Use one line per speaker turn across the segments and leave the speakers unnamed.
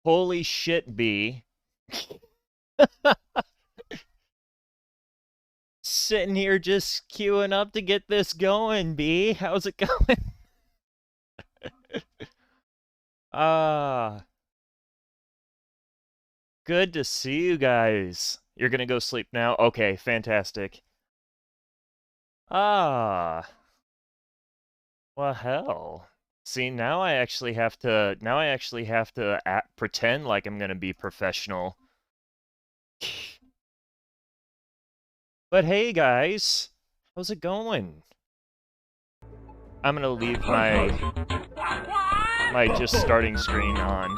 Holy shit, B. Sitting here just queuing up to get this going, B. How's it going? Ah, good to see you guys. You're gonna go sleep now? Okay, fantastic. Ah, well, hell. See, now I actually have to pretend like I'm gonna be professional. But hey, guys, how's it going? I'm gonna leave my just starting screen on,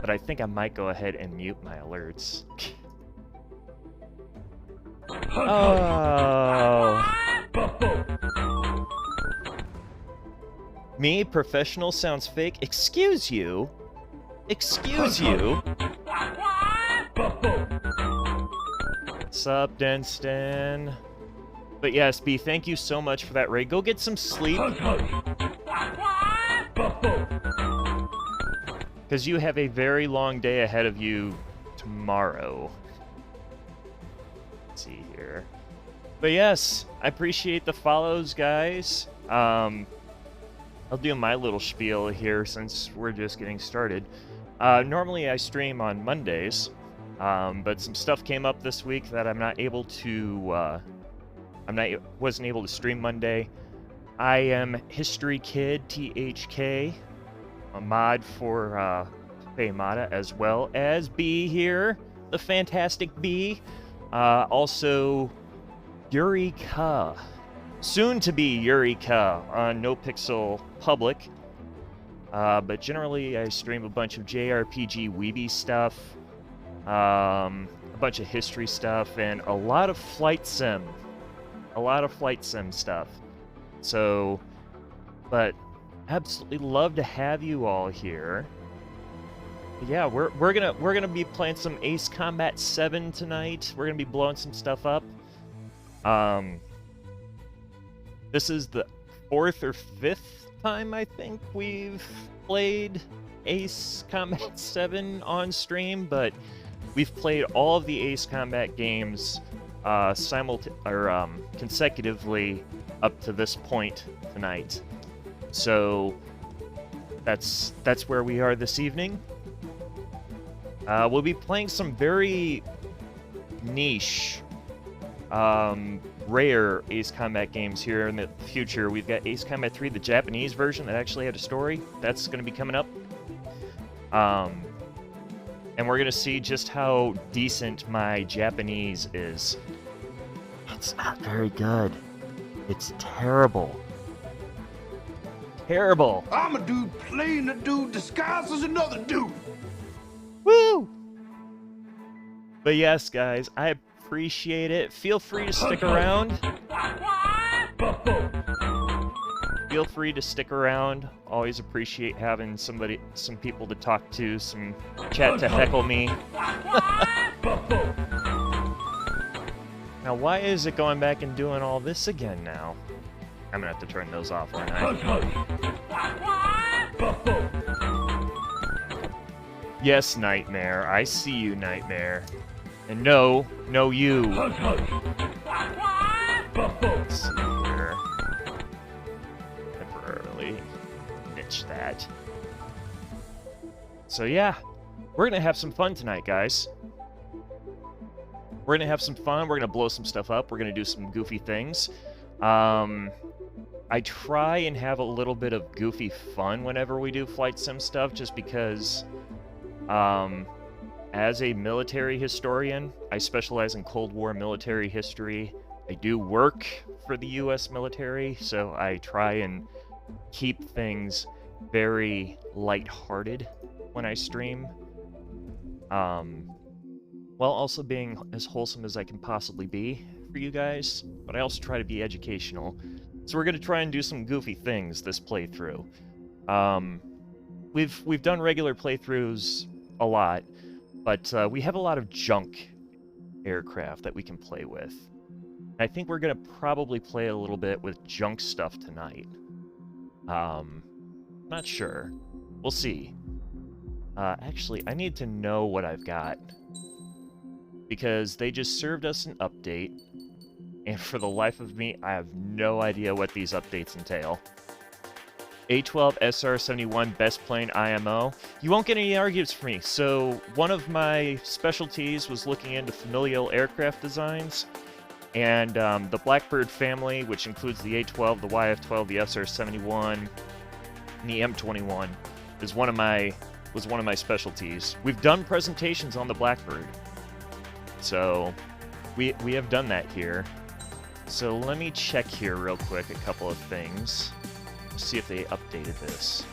but I think I might go ahead and mute my alerts. Oh. Me, professional sounds fake? Excuse you? Excuse you? What's up, Denston? But yes, B, thank you so much for that raid. Go get some sleep. Because you have a very long day ahead of you tomorrow. Let's see here. But yes, I appreciate the follows, guys. I'll do my little spiel here since we're just getting started. Normally I stream on Mondays, but some stuff came up this week that I'm not able to, wasn't able to stream Monday. I am History Kid THK, a mod for Paymata, as well as B here, the fantastic B. Also, Eureka. Soon to be Eureka on No Pixel Public. But generally I stream a bunch of JRPG Weeby stuff, a bunch of history stuff, and a lot of flight sim. A lot of flight sim stuff. So, but absolutely love to have you all here. But yeah, we're gonna be playing some Ace Combat 7 tonight. We're gonna be blowing some stuff up. This is the 4th or 5th time, I think, we've played Ace Combat 7 on stream, but we've played all of the Ace Combat games consecutively up to this point tonight. So that's where we are this evening. We'll be playing some very niche, rare Ace Combat games here in the future. We've got Ace Combat 3, the Japanese version that actually had a story. That's going to be coming up. And we're going to see just how decent my Japanese is. It's not very good. It's terrible. Terrible.
I'm a dude playing a dude disguised as another dude.
Woo! But yes, guys, I appreciate it. Feel free to stick around. Feel free to stick around. Always appreciate having some people to talk to, some chat to heckle me. Now, why is it going back and doing all this again now? I'm gonna have to turn those off, aren't I? Yes, Nightmare. I see you, Nightmare. And no, you. Let's see here. Temporarily niche that. So yeah, we're gonna have some fun tonight, guys. We're gonna have some fun. We're gonna blow some stuff up. We're gonna do some goofy things. I try and have a little bit of goofy fun whenever we do flight sim stuff, just because, as a military historian, I specialize in Cold War military history. I do work for the U.S. military, so I try and keep things very lighthearted when I stream, while also being as wholesome as I can possibly be for you guys, but I also try to be educational. So we're going to try and do some goofy things this playthrough. We've done regular playthroughs a lot, but we have a lot of junk aircraft that we can play with. I think we're going to probably play a little bit with junk stuff tonight. Not sure. We'll see. Actually, I need to know what I've got. Because they just served us an update. And for the life of me, I have no idea what these updates entail. A12 SR71 best plane IMO. You won't get any arguments from me. So one of my specialties was looking into familial aircraft designs. And the Blackbird family, which includes the A12, the YF12, the SR71, and the M21, was one of my specialties. We've done presentations on the Blackbird. So we have done that here. So let me check here real quick a couple of things. See if they updated this.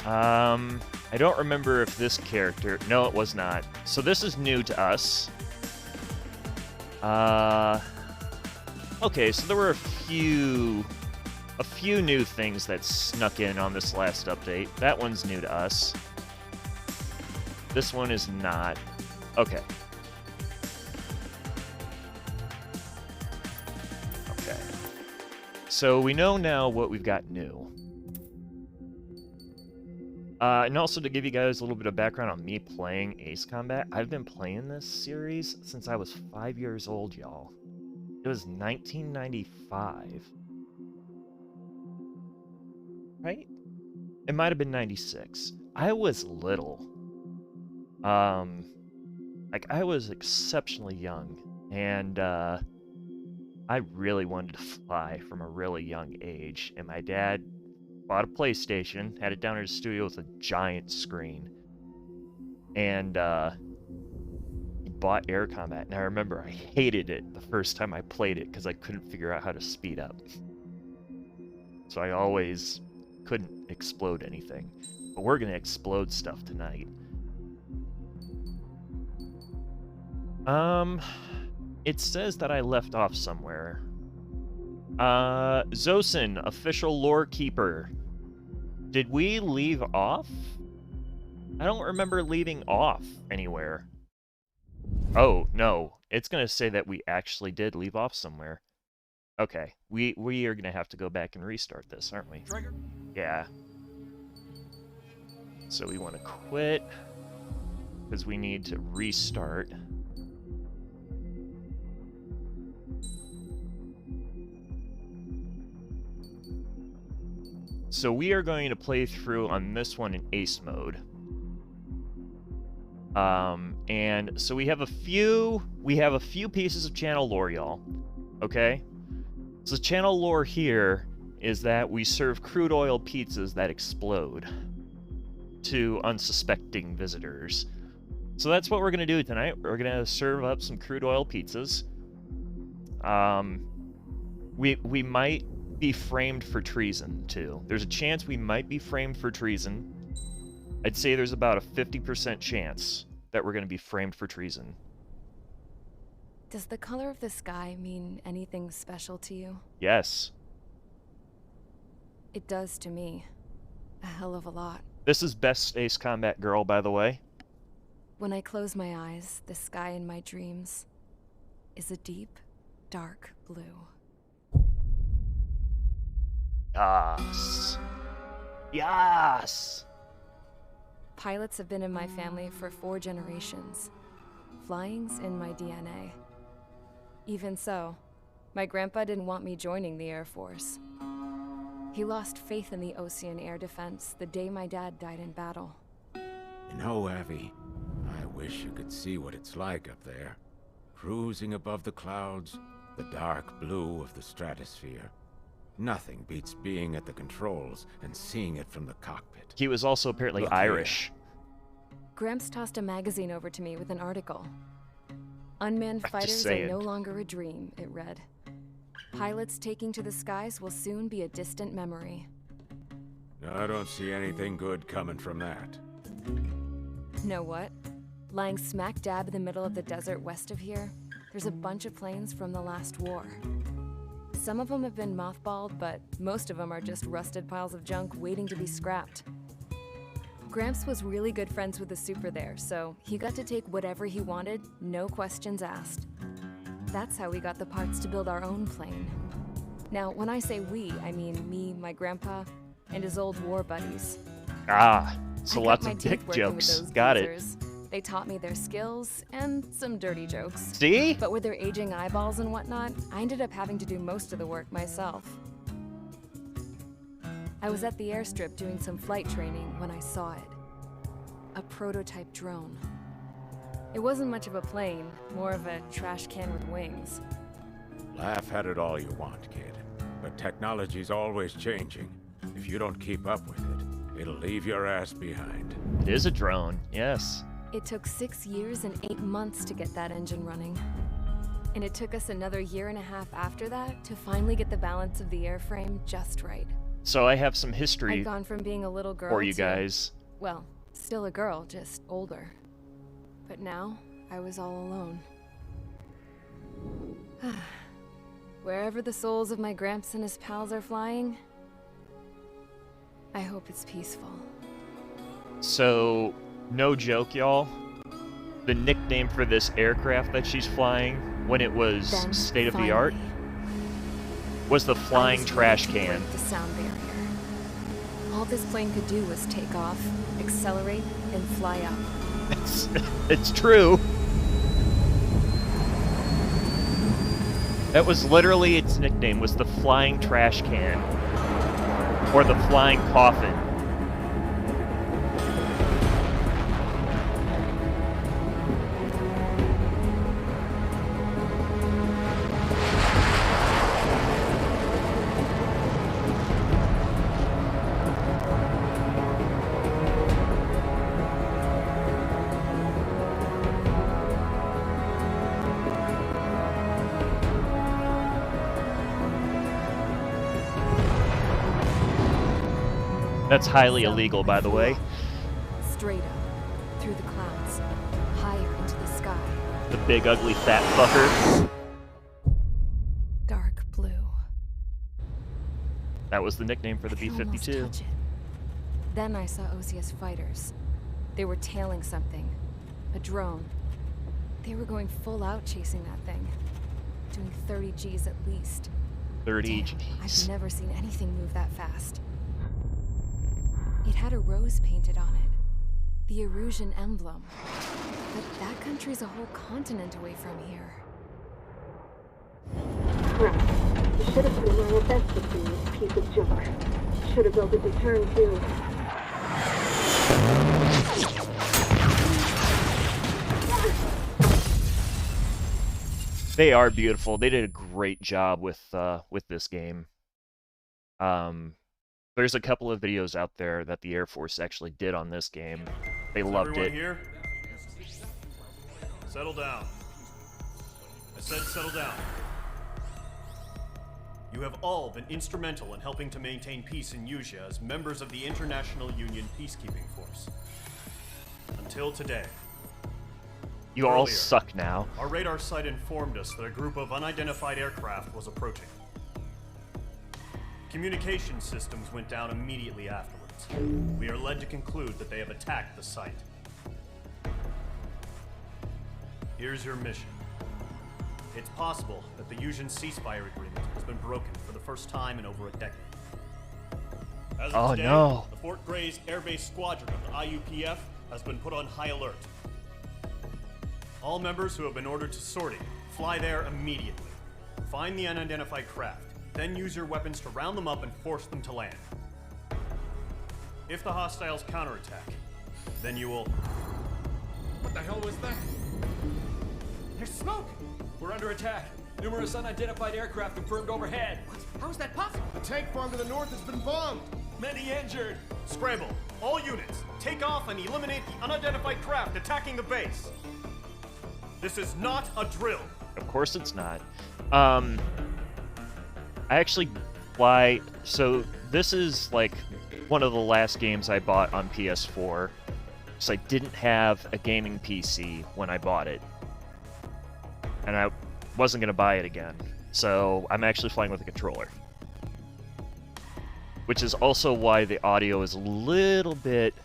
I don't remember if this character... No, it was not. So this is new to us. Okay, so there were a few new things that snuck in on this last update. That one's new to us. This one is not. Okay. Okay. So we know now what we've got new. And also to give you guys a little bit of background on me playing Ace Combat, I've been playing this series since I was 5 years old, y'all. It was 1995. Right? It might have been 96. I was little. Like, I was exceptionally young, and, I really wanted to fly from a really young age, and my dad bought a PlayStation, had it down in his studio with a giant screen, and he bought Air Combat, and I remember I hated it the first time I played it because I couldn't figure out how to speed up. So I always couldn't explode anything. But we're gonna explode stuff tonight. It says that I left off somewhere. Zosin, official lore keeper. Did we leave off? I don't remember leaving off anywhere. Oh, no. It's gonna say that we actually did leave off somewhere. Okay. We are gonna have to go back and restart this, aren't we?
Trigger.
Yeah. So we want to quit, because we need to restart. So we are going to play through on this one in Ace mode. And so we have a few pieces of channel lore, y'all. Okay? So channel lore here is that we serve crude oil pizzas that explode to unsuspecting visitors. So that's what we're going to do tonight. We're going to serve up some crude oil pizzas. We might be framed for treason, too. There's a chance we might be framed for treason. I'd say there's about a 50% chance that we're going to be framed for treason.
Does the color of the sky mean anything special to you?
Yes.
It does to me. A hell of a lot.
This is Best Ace Combat Girl, by the way.
When I close my eyes, the sky in my dreams is a deep, dark blue.
Yes. Yes.
Pilots have been in my family for 4 generations. Flying's in my DNA. Even so, my grandpa didn't want me joining the Air Force. He lost faith in the Ocean Air Defense the day my dad died in battle.
You know, Abby, I wish you could see what it's like up there. Cruising above the clouds, the dark blue of the stratosphere. Nothing beats being at the controls and seeing it from the cockpit.
He was also apparently
Look
Irish.
Gramps tossed a magazine over to me with an article. Unmanned
I'm just
fighters are
saying.
no longer a dream, it read. Pilots taking to the skies will soon be a distant memory.
I don't see anything good coming from that.
Know what? Lying smack dab in the middle of the desert west of here, there's a bunch of planes from the last war. Some of them have been mothballed, but most of them are just rusted piles of junk waiting to be scrapped. Gramps was really good friends with the super there, so he got to take whatever he wanted, no questions asked. That's how we got the parts to build our own plane. Now, when I say we, I mean me, my grandpa, and his old war buddies.
Ah, So
I cut
lots
my
of
teeth
dick
working with
jokes.
those
Got it.
geezers. They taught me their skills and some dirty jokes.
See?
But with their aging eyeballs and whatnot, I ended up having to do most of the work myself. I was at the airstrip doing some flight training when I saw it. A prototype drone. It wasn't much of a plane, more of a trash can with wings.
Laugh at it all you want, kid. But technology's always changing. If you don't keep up with it, it'll leave your ass behind.
It is a drone, yes.
It took 6 years and 8 months to get that engine running. And it took us another 1.5 years after that to finally get the balance of the airframe just right.
So I have some history
I'd gone from being a little girl
for you
to,
guys.
well, still a girl, just older. But now, I was all alone. Wherever the souls of my Gramps and his pals are flying, I hope it's peaceful.
So, no joke, y'all. The nickname for this aircraft that she's flying when it was
Then,
state of the art
finally,
was the
I
flying
was
trash
ready to
can.
break the sound barrier. All this plane could do was take off, accelerate, and fly up.
It's true. That was literally its nickname, was the flying trash can. Or the flying coffin. That's highly
So,
illegal,
I
by the
flew
way.
up, straight up, through the clouds, higher into the sky.
The big ugly fat fucker.
Dark blue.
That was the nickname for the
I could almost
B-52.
touch it. Then I saw OCS fighters. They were tailing something. A drone. They were going full out chasing that thing. Doing 30 Gs at least.
30
Damn, I've
Gs.
never seen anything move that fast. It had a rose painted on it. The Erusian emblem. But that country's a whole continent away from here.
Right. You should have been wearing a vest with you, piece of junk. Should have built a deterrent too.
They are beautiful. They did a great job with this game. There's a couple of videos out there that the Air Force actually did on this game. They loved
everyone
it.
Here? Settle down. I said settle down. You have all been instrumental in helping to maintain peace in Usha as members of the International Union Peacekeeping Force. Until today.
You all
Earlier,
suck now.
Our radar site informed us that a group of unidentified aircraft was approaching. Communication systems went down immediately afterwards. We are led to conclude that they have attacked the site. Here's your mission. It's possible that the Usian ceasefire agreement has been broken for the first time in over a decade. As of
Oh,
today,
no.
the Fort Gray's Air Base Squadron of the IUPF has been put on high alert. All members who have been ordered to sortie, fly there immediately. Find the unidentified craft, then use your weapons to round them up and force them to land. If the hostiles counterattack, then you will...
What the hell was that? There's smoke! We're under attack. Numerous unidentified aircraft confirmed overhead. What? How is that possible?
The tank farm to the north has been bombed.
Many injured.
Scramble! All units, take off and eliminate the unidentified craft attacking the base! This is not a drill!
Of course it's not. I actually fly... So, this is, like, one of the last games I bought on PS4. So I didn't have a gaming PC when I bought it. And I wasn't going to buy it again. So, I'm actually flying with a controller. Which is also why the audio is a little bit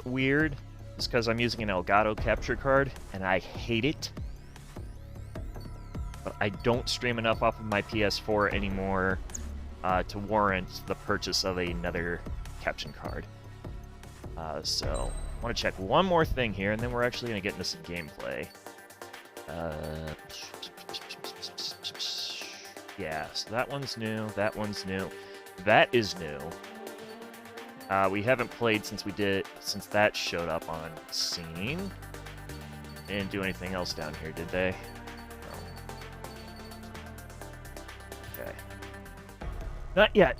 weird. It's because I'm using an Elgato capture card, and I hate it. But I don't stream enough off of my PS4 anymore to warrant the purchase of another caption card. So, I want to check one more thing here, and then we're actually going to get into some gameplay. Yeah, so that one's new, that one's new. That is new. We haven't played since that showed up on scene. They didn't do anything else down here, did they? No. Okay. Not yet.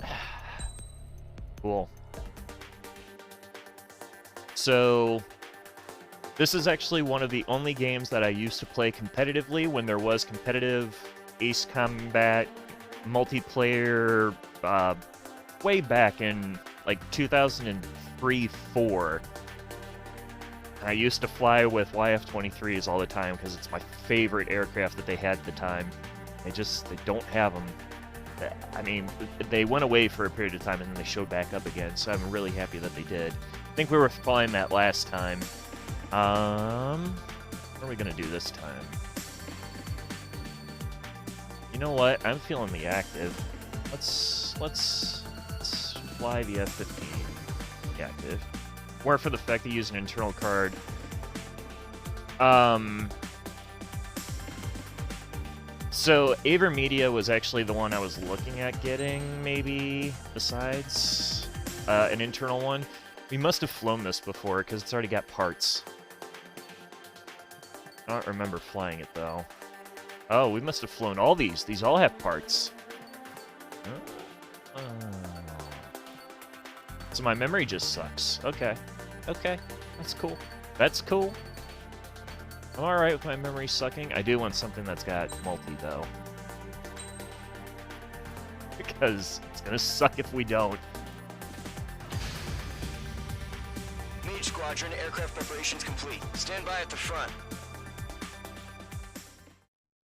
Cool. So, this is actually one of the only games that I used to play competitively when there was competitive Ace Combat multiplayer way back in like 2003-4. I used to fly with YF-23s all the time because it's my favorite aircraft that they had at the time. They don't have them. I mean, they went away for a period of time and then they showed back up again, so I'm really happy that they did. I think we were flying that last time. What are we gonna do this time? You know what? I'm feeling the active. Let's fly the F-15 active. Or for the fact that you use an internal card. So Avermedia was actually the one I was looking at getting, maybe, besides an internal one. We must have flown this before, because it's already got parts. I don't remember flying it, though. Oh, we must have flown all these. These all have parts. So my memory just sucks. Okay. Okay. That's cool. That's cool. I'm alright with my memory sucking. I do want something that's got multi, though. Because it's gonna suck if we don't.
Mage Squadron, aircraft preparations complete. Stand by at the front.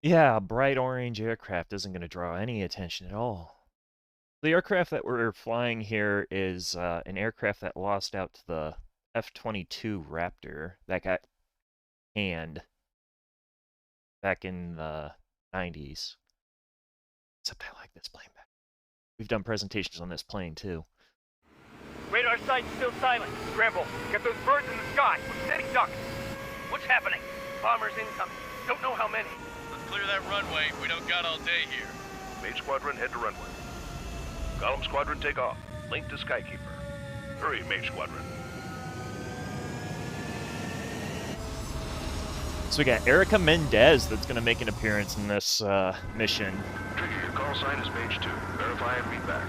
Yeah, a bright orange aircraft isn't gonna draw any attention at all. The aircraft that we're flying here is an aircraft that lost out to the F-22 Raptor that got canned back in the 90s. Except I like this plane back. We've done presentations on this plane, too.
Radar site's still silent. Scramble. Get those birds in the sky. Steady duck. What's happening? Bombers incoming. Don't know how many.
Let's clear that runway. We don't got all day here.
Mage Squadron, head to runway. Golem Squadron, take off. Link to Skykeeper. Hurry, Mage Squadron.
So we got Erica Mendez that's going to make an appearance in this mission.
Trigger, your call sign is Mage 2. Verify and read back.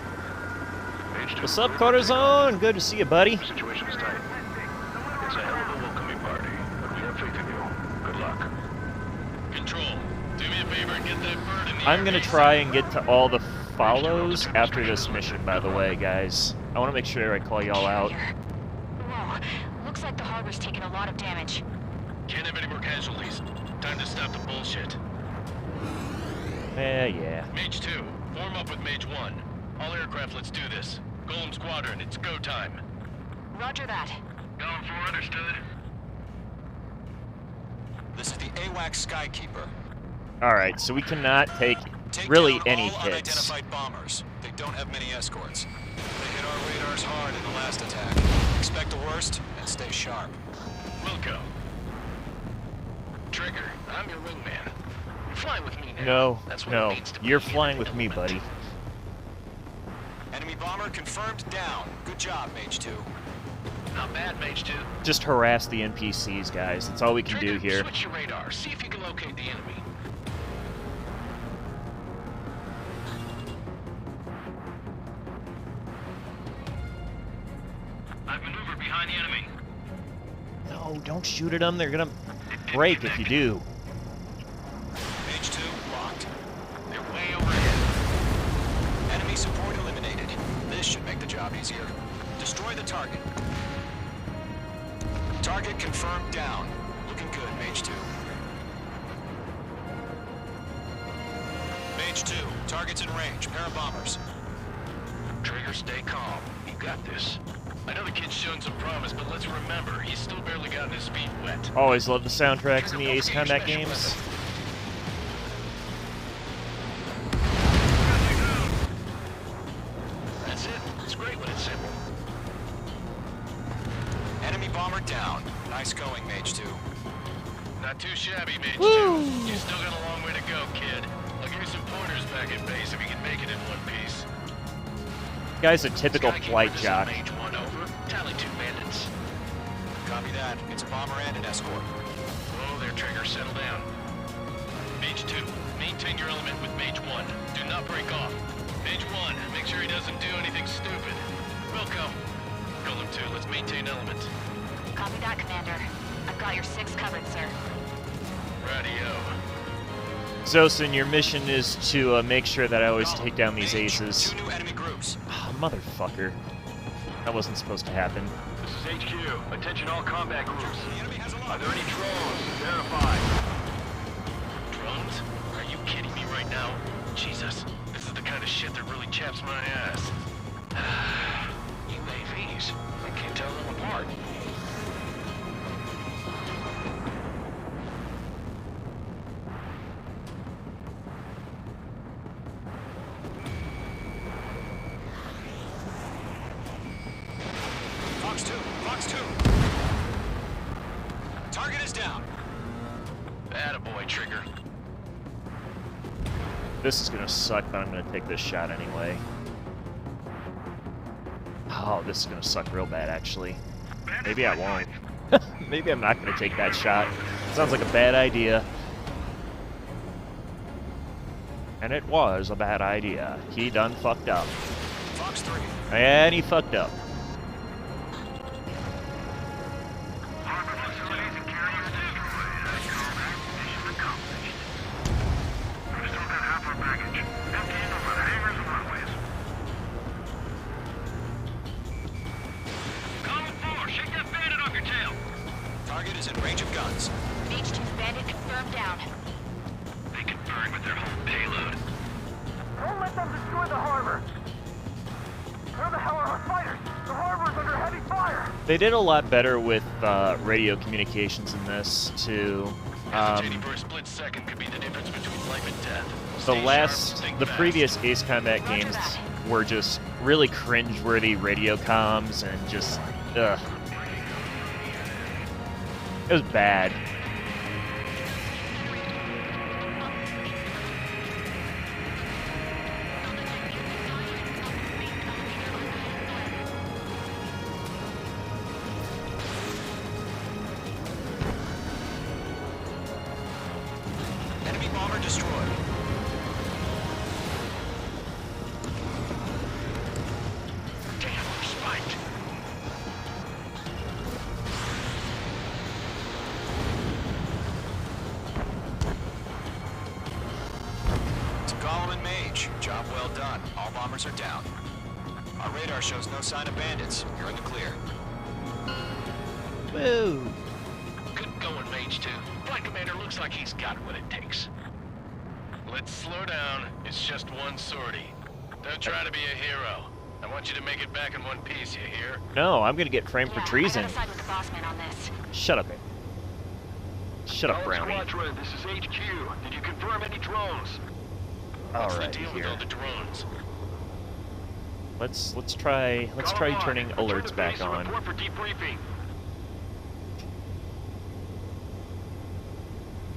Mage 2.
What's up, Cortisone? Good to see you, buddy.
The situation is tight. It's a hell of a welcoming party, but we have faith in you. Good luck.
Control, do me a favor and get that bird in the
I'm going to try and get to all the follows after this mission, by the way, guys. I want to make sure I call y'all out.
Whoa, looks like the harbor's taken a lot of damage.
Can't have any more casualties. Time to stop the bullshit.
Yeah.
Mage 2, form up with Mage 1. All aircraft, let's do this. Golem Squadron, it's go time.
Roger that.
Going for understood.
This is the AWAC Skykeeper.
Alright, so we cannot take
Take
really
down
any
all
hits.
unidentified bombers. They don't have many escorts. They hit our radars hard in the last attack. Expect the worst and stay sharp.
Wilco. Trigger, I'm your wingman. Fly with me now.
No,
That's what
no.
it means to
You're
be in
flying
the
with me,
element.
buddy.
Enemy bomber confirmed down. Good job, Mage 2.
Not bad, Mage 2.
Just harass the NPCs, guys. That's all we can do
Trigger,
here.
switch your radar. See if you can locate the enemy. I've maneuvered behind the enemy.
No, don't shoot at them. They're gonna break if you do.
Mage 2 locked.
They're way overhead.
Enemy support eliminated. This should make the job easier. Destroy the target. Target confirmed down. Looking good, Mage 2. Mage 2, target's in range. Pair of bombers.
Trigger, stay calm. You got this. I know the kid's shown some promise, but let's remember, he's still barely gotten his feet wet.
Always love the soundtracks in the Ace Combat games.
That's it. It's great when it's simple.
Nice going, Mage 2.
Not too shabby, Mage 2. You still got a long way to go, kid. I'll give you some pointers back at base if you can make it in one piece.
Guy's a typical
Skykeeper,
flight
this is
jock.
Mage 1, over. Tally 2 bandits.
Copy that. It's a bomber and an escort.
Whoa there, Trigger. Settle down. Mage 2, maintain your element with Mage 1. Do not break off. Mage 1, make sure he doesn't do anything stupid. Welcome. Golem 2, let's maintain element.
Copy that, Commander. I've got your 6 covered, sir.
Radio.
Zosin, your mission is to make sure that I always take down these aces.
2 new enemy groups.
Oh, motherfucker. That wasn't supposed to happen.
This is HQ. Attention all combat groups.
The enemy has a
Are
lot.
there any drones? Verify. Drones? Are you kidding me right now? Jesus, this is the kind of shit that really chaps my ass. UAVs. I can't tell them apart.
Fox 2. Fox 2. Target is down.
Attaboy, Trigger.
This is gonna suck, but I'm gonna take this shot anyway. Oh, this is gonna suck real bad, actually. Maybe I won't. Maybe I'm not gonna take that shot. Sounds like a bad idea. And it was a bad idea. He done fucked up.
Fox 3.
And he fucked up.
Target is in range of guns.
Mage 2 bandit confirmed down.
They can burn with their whole payload.
Don't let them destroy the harbor! Where the hell are our fighters? The harbor's under heavy fire!
They did a lot better with radio communications in this, too.
Hesitating for a split second could be the difference between life and death.
The previous Ace Combat games were just really cringe-worthy radio comms and just, ugh. It was bad.
Enemy bomber destroyed.
Damn, we're spiked.
To Golem and Mage. Job well done. All bombers are down. Our radar shows no sign of bandits. You're in the clear.
Woo!
Good going, Mage 2. Flight Commander looks like he's got what it takes. Let's slow down. It's just one sortie. Don't try to be a hero. I want you to make it back in one piece, you hear?
No, I'm gonna get framed for treason.
I gotta side with the boss man on this.
Shut up, Shut up, Brownie.
Squadron, this is HQ. Did you confirm any drones? What's the
Alright,
deal with
here.
all the drones?
Let's try turning alerts back on.
Report for debriefing.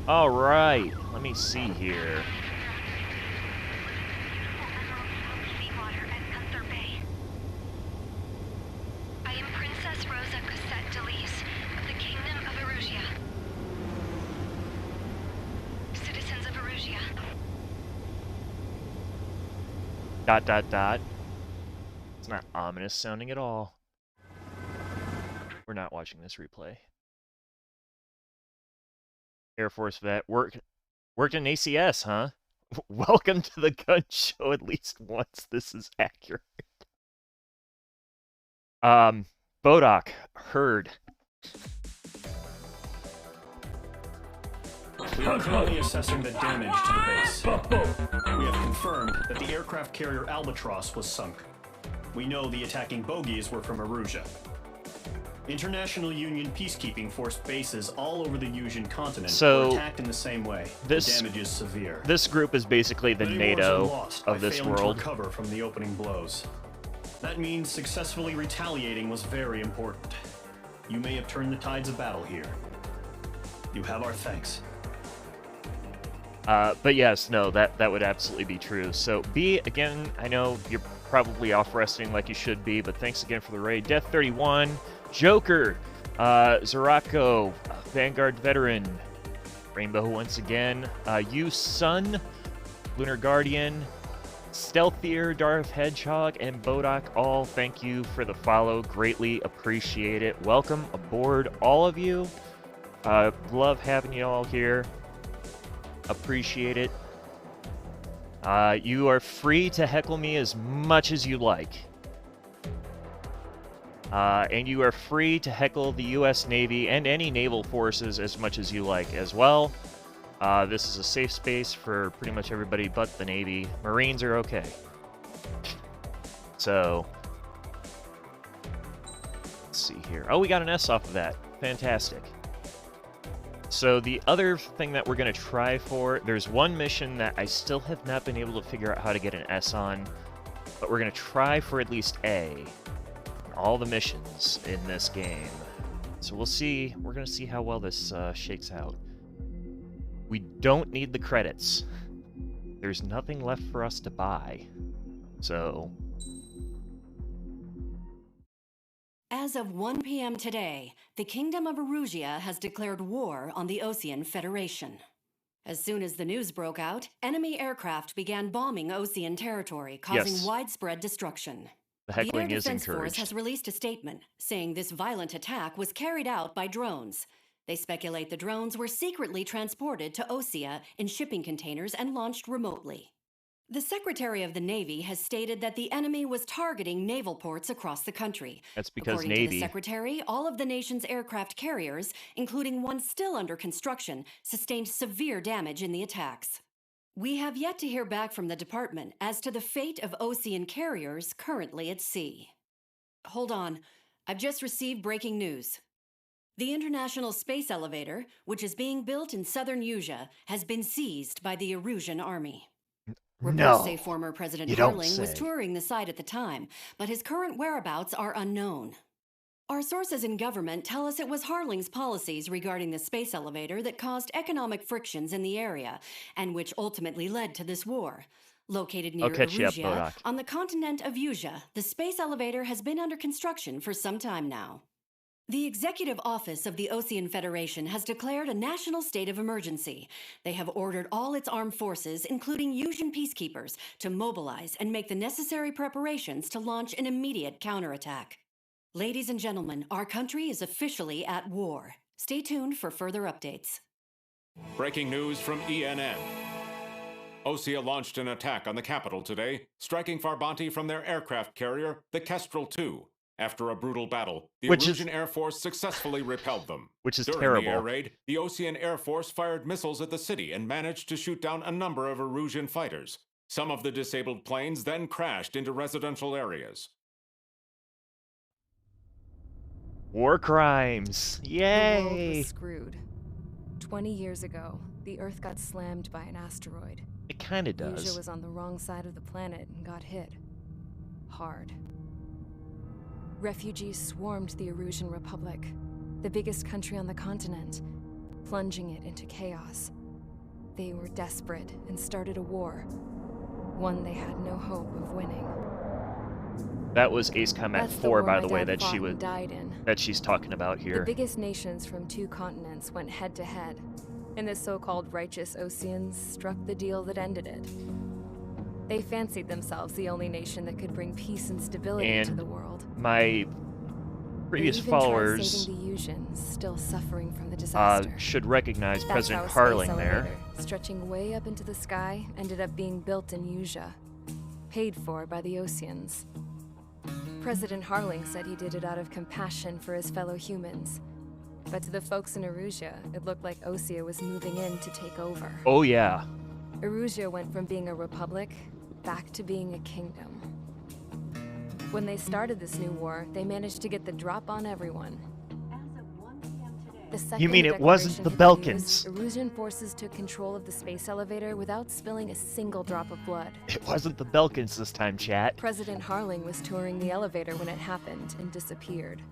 Alright, let me see here.
I am Princess Rosa Cosette Delise of the Kingdom of Erusia. Citizens of Erusia.
Dot dot dot. It's not ominous sounding at all. We're not watching this replay. Air Force vet worked in ACS, huh? Welcome to the gun show at least once. This is accurate. Bodok, heard.
We are currently assessing the damage to the base. We have confirmed that the aircraft carrier Albatross was sunk. We know the attacking bogies were from Erusia. International Union peacekeeping force bases all over the Yusian continent were attacked in the same way. The damage is severe.
This group is basically the NATO of this world.
To recover from the opening blows. That means successfully retaliating was very important. You may have turned the tides of battle here. You have our thanks.
But yes, no, that would absolutely be true. So, B, again, I know you're probably off resting like you should be, but thanks again for the raid. Death 31, Joker, Zoraco, Vanguard Veteran, Rainbow once again, You Sun, Lunar Guardian, Stealthier, Darth Hedgehog, and Bodok, all thank you for the follow. Greatly appreciate it. Welcome aboard, all of you. Love having you all here. Appreciate it. You are free to heckle me as much as you like. And you are free to heckle the U.S. Navy and any naval forces as much as you like as well. This is a safe space for pretty much everybody but the Navy. Marines are okay. So, let's see here. Oh, we got an S off of that. Fantastic. So the other thing that we're going to try for, there's one mission that I still have not been able to figure out how to get an S on, but we're going to try for at least A on all the missions in this game. So we'll see. We're going to see how well this shakes out. We don't need the credits. There's nothing left for us to buy. So...
As of 1 p.m. today, the Kingdom of Erusia has declared war on the Osean Federation. As soon as the news broke out, enemy aircraft began bombing Osean territory, causing widespread destruction.
The
Air
heckling is
Defense Force
encouraged.
has released a statement saying this violent attack was carried out by drones. They speculate the drones were secretly transported to Osea in shipping containers and launched remotely. The Secretary of the Navy has stated that the enemy was targeting naval ports across the country.
That's because
According to
Navy.
the Secretary, all of the nation's aircraft carriers, including one still under construction, sustained severe damage in the attacks. We have yet to hear back from the department as to the fate of Osean carriers currently at sea. Hold on, I've just received breaking news. The International Space Elevator, which is being built in southern Usia, has been seized by the Erusian army. Reports say former President Harling was touring the site at the time, but his current whereabouts are unknown. Our sources in government tell us it was Harling's policies regarding the space elevator that caused economic frictions in the area, and which ultimately led to this war. Located near Erusia, on the continent of Usia, the space elevator has been under construction for some time now. The Executive Office of the Osean Federation has declared a national state of emergency. They have ordered all its armed forces, including Usian peacekeepers, to mobilize and make the necessary preparations to launch an immediate counterattack. Ladies and gentlemen, our country is officially at war. Stay tuned for further updates.
Breaking news from ENN. Osea launched an attack on the capital today, striking Farbanti from their aircraft carrier, the Kestrel II. After a brutal battle, the Erusian Air Force successfully repelled them.
Which is
During
terrible.
the air raid, the Osean Air Force fired missiles at the city and managed to shoot down a number of Erusian fighters. Some of the disabled planes then crashed into residential areas.
War crimes. Yay!
The world was screwed. 20 years ago, the Earth got slammed by an asteroid.
It kind of does.
Usia was on the wrong side of the planet and got hit. Hard. Refugees swarmed the Erusian Republic, the biggest country on the continent, plunging it into chaos. They were desperate and started a war, one they had no hope of winning.
That was Ace Combat
That's
4,
the
by
war
the
my
way,
dad
that
fought
she
and
would
died in.
that she's talking about
The
here.
biggest nations from 2 continents went head to head, and the so-called righteous Oseans struck the deal that ended it. They fancied themselves the only nation that could bring peace and stability to the world.
My previous
They even
followers
tried saving the Usians, still suffering from the disaster.
should recognize
That's
President
how a space
Harling there.
elevator, stretching way up into the sky, ended up being built in Usia, paid for by the Oseans. President Harling said he did it out of compassion for his fellow humans. But to the folks in Erusia, it looked like Osea was moving in to take over.
Oh yeah.
Erusia went from being a republic back to being a kingdom. When they started this new war, they managed to get the drop on everyone. The second
You mean it
declaration
wasn't the
hit
Belkans?
news, Erusian forces took control of the space elevator without spilling a single drop of blood.
It wasn't the Belkans this time, chat.
President Harling was touring the elevator when it happened and disappeared.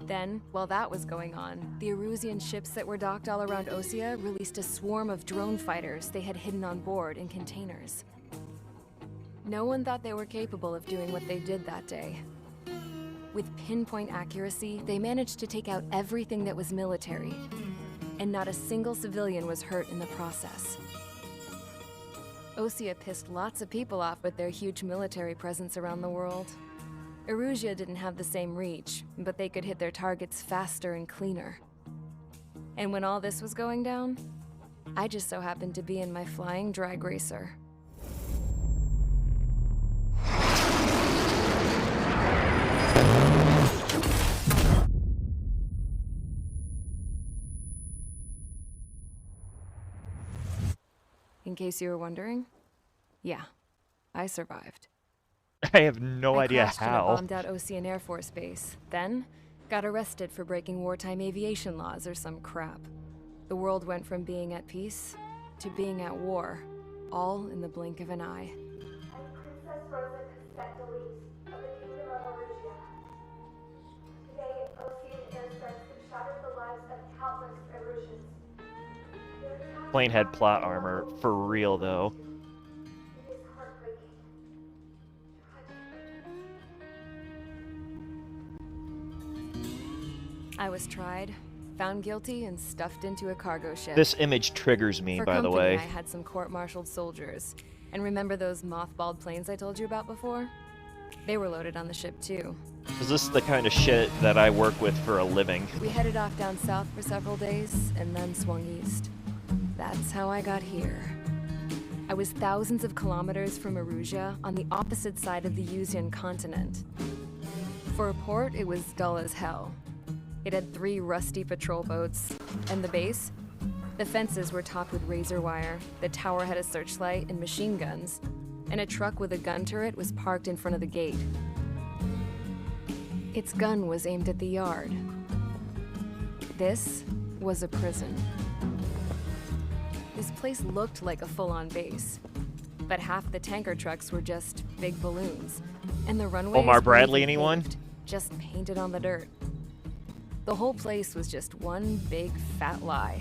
Then, while that was going on, the Erusian ships that were docked all around Osea released a swarm of drone fighters they had hidden on board in containers. No one thought they were capable of doing what they did that day. With pinpoint accuracy, they managed to take out everything that was military, and not a single civilian was hurt in the process. Osea pissed lots of people off with their huge military presence around the world. Erusia didn't have the same reach, but they could hit their targets faster and cleaner. And when all this was going down, I just so happened to be in my flying drag racer. In case you were wondering, yeah, I survived.
I have no idea
crashed in a
how.
bombed out Ocean Air Force Base, then got arrested for breaking wartime aviation laws or some crap. The world went from being at peace to being at war, all in the blink of an eye.
I'm Princess Rosa Cassette Delise of the Kingdom of Erusia. Today, Ocean airstrikes have shattered the lives of countless Erusians.
Plane had plot armor, for real though.
It is heartbreaking.
I was tried, found guilty, and stuffed into a cargo ship.
This image triggers me,
For
by the
company,
way.
I had some court-martialed soldiers. And remember those mothballed planes I told you about before? They were loaded on the ship too.
Is this the kind of shit that I work with for a living?
We headed off down south for several days, and then swung east. That's how I got here. I was thousands of kilometers from Erusia, on the opposite side of the Yuzian continent. For a port, it was dull as hell. It had 3 rusty patrol boats. And the base? The fences were topped with razor wire, the tower had a searchlight and machine guns, and a truck with a gun turret was parked in front of the gate. Its gun was aimed at the yard. This was a prison. This place looked like a full-on base, but half the tanker trucks were just big balloons, and the runways
Omar
weren't
Bradley,
even
anyone?
paved, just painted on the dirt. The whole place was just one big fat lie.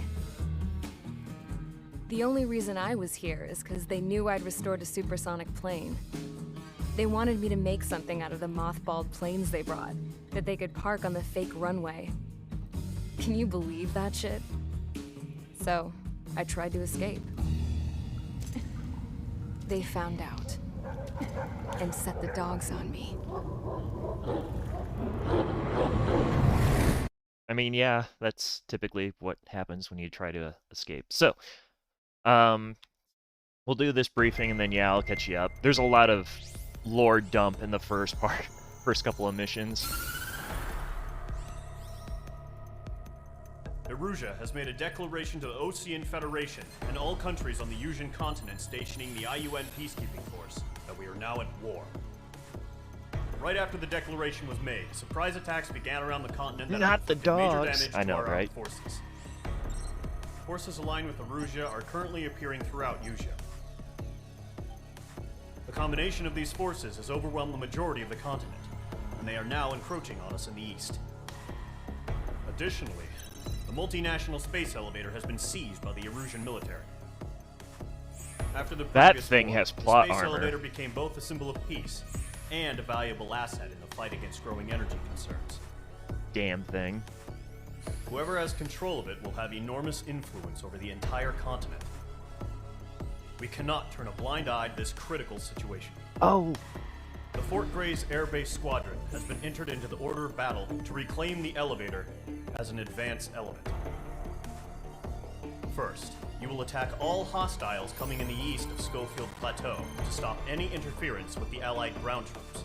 The only reason I was here is because they knew I'd restored a supersonic plane. They wanted me to make something out of the mothballed planes they brought, that they could park on the fake runway. Can you believe that shit? So, I tried to escape. They found out, and set the dogs on me.
I mean, yeah, that's typically what happens when you try to escape. So, we'll do this briefing, and then, yeah, I'll catch you up. There's a lot of lore dump in the first couple of missions.
Erusia has made a declaration to the Ocean Federation and all countries on the Yusian continent stationing the IUN peacekeeping force that we are now at war. Right after the declaration was made, surprise attacks began around the continent that
Not the
inflicted major
dogs.
damage
I know,
to our
right?
armed forces. Forces aligned with Erusia are currently appearing throughout Yusia. The combination of these forces has overwhelmed the majority of the continent, and they are now encroaching on us in the east. Additionally, the multinational space elevator has been seized by the Erusian military. After the
That
previous
thing
war,
has plot
the space
armor.
elevator became both a symbol of peace and a valuable asset in the fight against growing energy concerns.
Damn thing.
Whoever has control of it will have enormous influence over the entire continent. We cannot turn a blind eye to this critical situation.
Oh.
The Fort Gray's Air Base Squadron has been entered into the order of battle to reclaim the elevator as an advanced element. First, you will attack all hostiles coming in the east of Schofield Plateau to stop any interference with the Allied ground troops.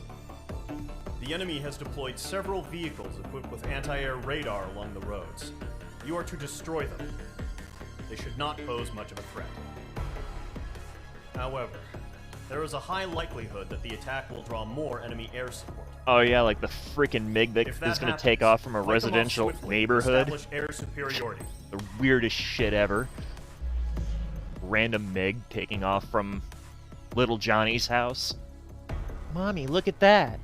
The enemy has deployed several vehicles equipped with anti-air radar along the roads. You are to destroy them. They should not pose much of a threat. However, there is a high likelihood that the attack will draw more enemy air support.
Oh yeah, like the freaking MiG that
If that
is going to
happens,
take off from a
fight them off
residential
swiftly and
neighborhood.
Establish air superiority.
The weirdest shit ever. Random MiG taking off from little Johnny's house. Mommy, look at that.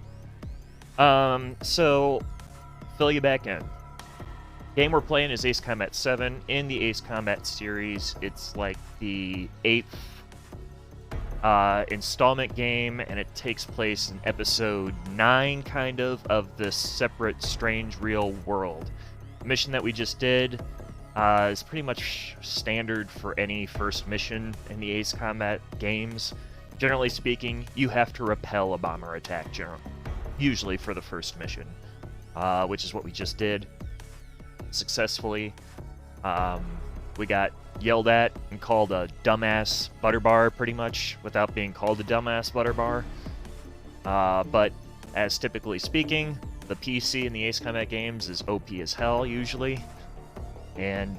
So fill you back in. Game we're playing is Ace Combat 7. In the Ace Combat series, it's like the 8th installment game, and it takes place in episode 9, kind of this separate, strange, real world. The mission that we just did is pretty much standard for any first mission in the Ace Combat games. Generally speaking, you have to repel a bomber attack, usually for the first mission, which is what we just did successfully. We got yelled at and called a dumbass butterbar, pretty much, without being called a dumbass butterbar. But as typically speaking, the PC in the Ace Combat games is OP as hell, usually. And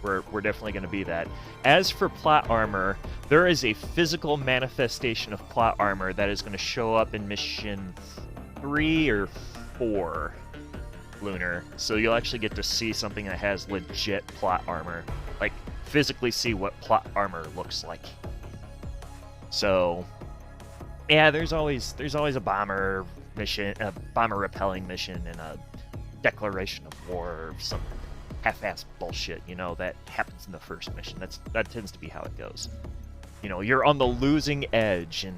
we're definitely going to be that. As for plot armor, there is a physical manifestation of plot armor that is going to show up in mission 3 or 4. Lunar, so you'll actually get to see something that has legit plot armor, like physically see what plot armor looks like. So yeah, there's always a bomber mission, a bomber repelling mission, and a declaration of war, or some half-ass bullshit, you know, that happens in the first mission. That tends to be how it goes. You know, you're on the losing edge, and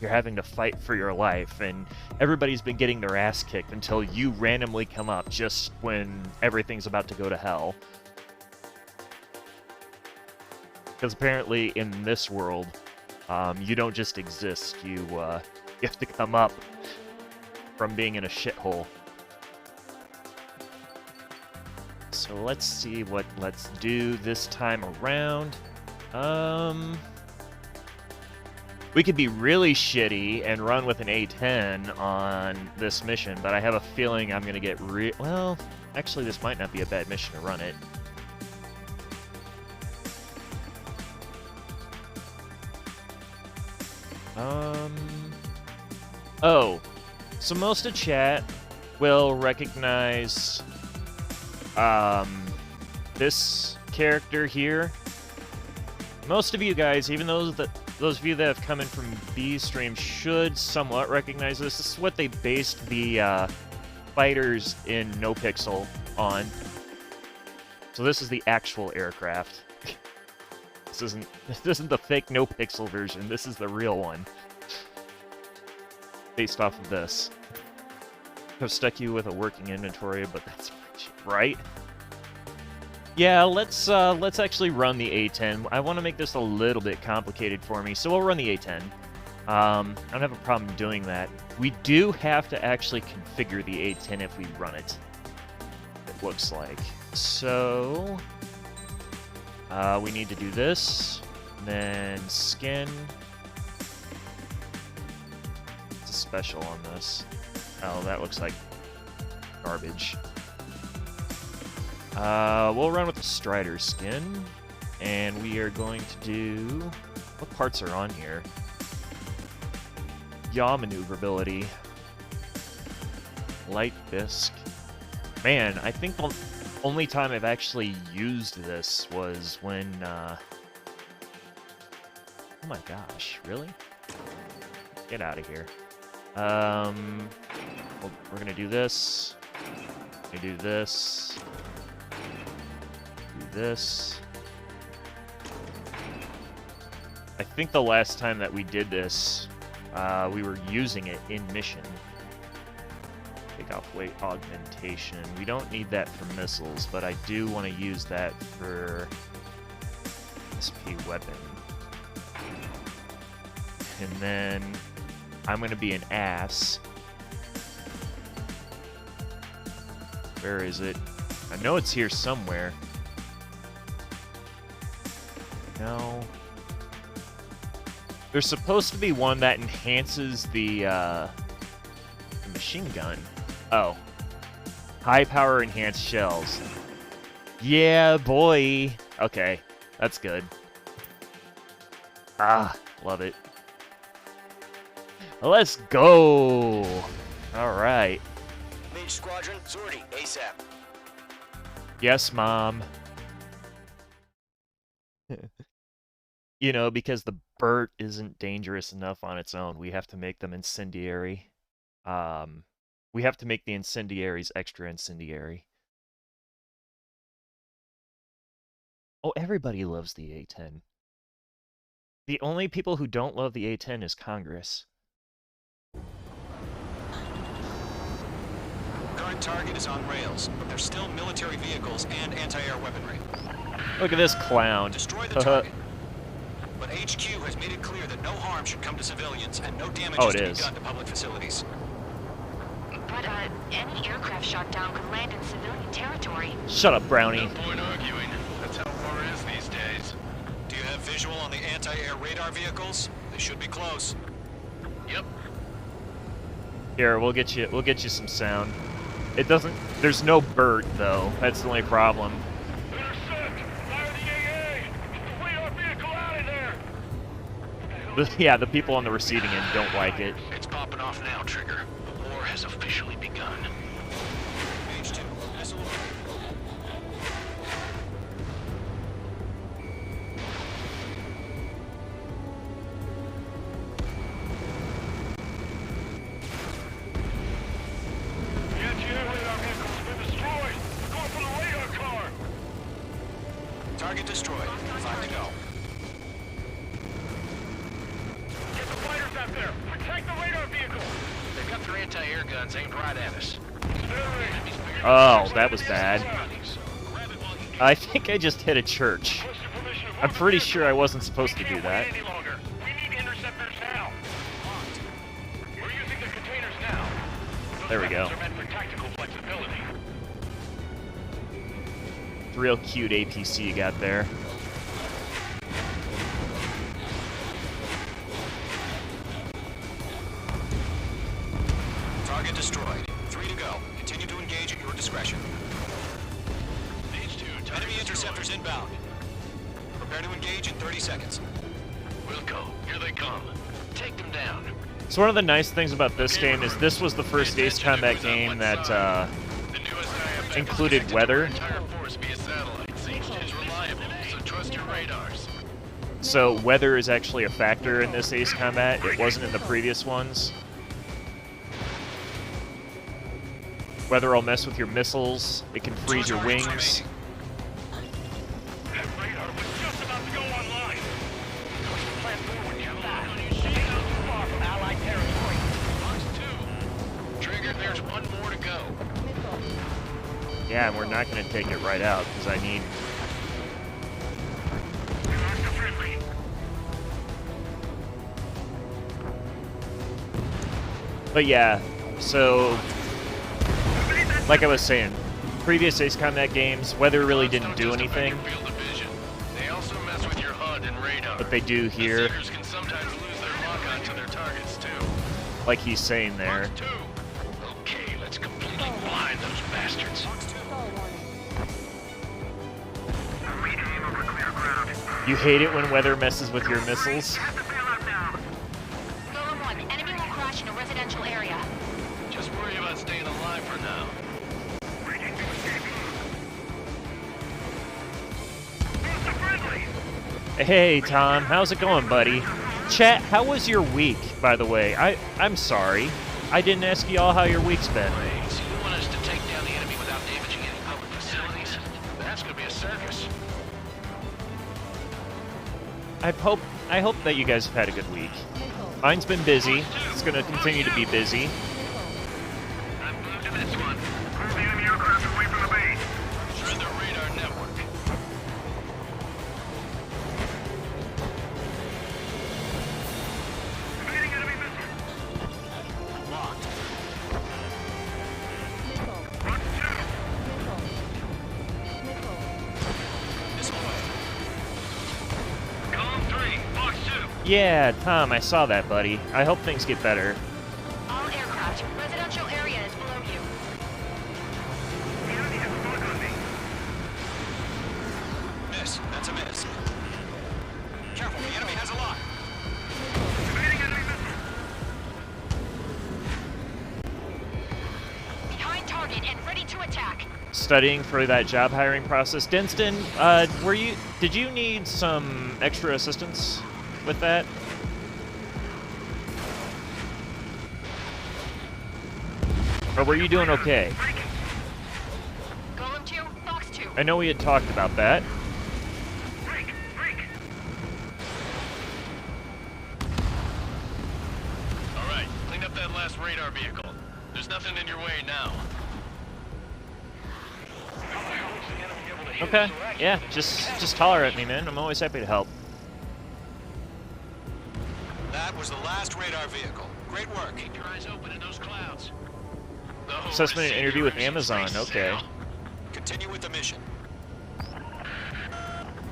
you're having to fight for your life, and everybody's been getting their ass kicked until you randomly come up just when everything's about to go to hell. Because apparently in this world, you don't just exist, you have to come up from being in a shithole. So let's see what let's do this time around. We could be really shitty and run with an A10 on this mission, but I have a feeling I'm going to get well, actually, this might not be a bad mission to run it. Oh, so most of chat will recognize this character here. Most of you guys, even those of you that have come in from B stream, should somewhat recognize this. This is what they based the fighters in No Pixel on. So this is the actual aircraft. This isn't the fake No Pixel version. This is the real one, based off of this. I've stuck you with a working inventory, but that's right. Yeah, let's actually run the A10. I want to make this a little bit complicated for me, so we'll run the A10. I don't have a problem doing that. We do have to actually configure the A10 if we run it, it looks like. So we need to do this, and then skin. It's a special on this. Oh, that looks like garbage. We'll run with the Strider skin, and we are going to do... What parts are on here? Yaw maneuverability. Light bisque. Man, I think the only time I've actually used this was when, Oh my gosh, really? Get out of here. Well, we're gonna do this. We're gonna do this. This. I think the last time that we did this, we were using it in mission. Take off weight augmentation. We don't need that for missiles, but I do want to use that for SP weapon. And then I'm going to be an ass. Where is it? I know it's here somewhere. No. There's supposed to be one that enhances the machine gun. Oh. High power enhanced shells. Yeah, boy. Okay, that's good. Ah, love it. Let's go. All right.
Mage Squadron, sortie, ASAP.
Yes, Mom. You know, because the Burt isn't dangerous enough on its own, we have to make them incendiary. We have to make the incendiaries extra incendiary. Oh, everybody loves the A-10. The only people who don't love the A-10 is Congress.
Current target is on rails, but there's still military vehicles and anti-air weaponry.
Look at this clown.
Destroy the target. But HQ has made it clear that no harm should come to civilians and no damage is to be done to public facilities.
But, any aircraft shot down could land in civilian territory.
Shut up, Brownie.
No point arguing. That's how war is these days.
Do you have visual on the anti-air radar vehicles? They should be close.
Yep.
Here, we'll get you some sound. It doesn't. There's no Bert though. That's the only problem. Yeah, the people on the receiving end don't like it.
It's popping off now, Trigger. The war has officially begun.
Page 2, missile alert.
The anti-air radar vehicle's been destroyed. We're going for the radar car.
Target destroyed. 5 to go.
Get the fighters out there. Protect the radar vehicle. They've got their anti-air guns aimed right at us.
Oh, that was bad. I think I just hit a church. I'm pretty sure I wasn't supposed to do that.
We need interceptors now. We're using the containers now.
There we go.
Those are meant for tactical flexibility.
It's a real cute APC you got there.
Target destroyed. 3 to go. Continue to engage at your discretion. Enemy interceptors inbound. Prepare to engage in 30 seconds.
We'll go. Here they come. Take them down.
So one of the nice things about this game is this was the first Ace Combat game that included weather. So weather is actually a factor in this Ace Combat. It wasn't in the previous ones. Weather will mess with your missiles. It can freeze your wings.
There's one more to go.
Yeah, and we're not going to take it right out because I need. But yeah, so like I was saying, previous Ace Combat games, weather really didn't do anything.
They also mess with your HUD and radar.
But they do here.
The can sometimes lose their lock onto their targets too.
Like he's saying there.
Okay, let's completely blind those bastards.
You hate it when weather messes with your missiles?
Lower 1, enemy will crash in a residential area.
Just worry about staying alive for now.
Hey, Tom. How's it going, buddy? Chat, how was your week, by the way? I'm sorry. I didn't ask y'all how your week's been.
So you want us to take down the enemy without damaging any public facilities? That's gonna be a circus.
I hope that you guys have had a good week. Mine's been busy. It's gonna continue to be busy.
I've moved to this one. Move the enemy aircraft away from the base. Shred the radar network. Evading enemy missile.
Locked. Missile away.
Column 3, box 2.
Yeah, Tom, I saw that, buddy. I hope things get better.
All aircraft, residential area is below you.
The enemy has a lock on me.
Miss. That's a miss. Careful, the enemy has a lock.
Evading enemy missile.
Behind target and ready to attack.
Studying for that job hiring process. Denston, did you need some extra assistance with that? Or were you doing okay?
Golem 2, Fox 2.
I know we had talked about that.
Alright, clean up that last radar vehicle. There's nothing in your way now.
Okay, yeah, just holler at me, man. I'm always happy to help.
That was the last radar vehicle. Great work.
Keep your eyes open in those clouds.
Assessment and interview with Amazon, okay.
Continue with the mission.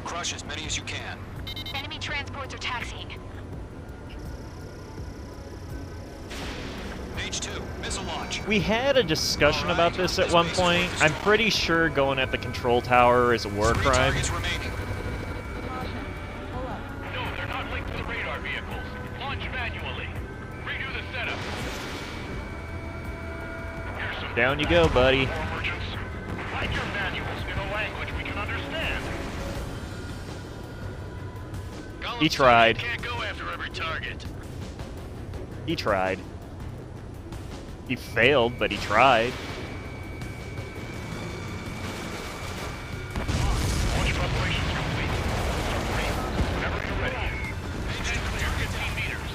Crush as many as you can.
Enemy transports are taxiing.
Mage 2, missile launch.
We had a discussion about this at one point. I'm pretty sure going at the control tower is a war crime.
No, they're not linked to the radar vehicles. Launch manually. Redo the setup.
Down you go, buddy.
Write your manuals in a language we can understand.
He tried.
Can't go after every target.
He tried. He failed, but he tried.
Launch preparations complete. Whenever you're ready. Engine clear 15 meters.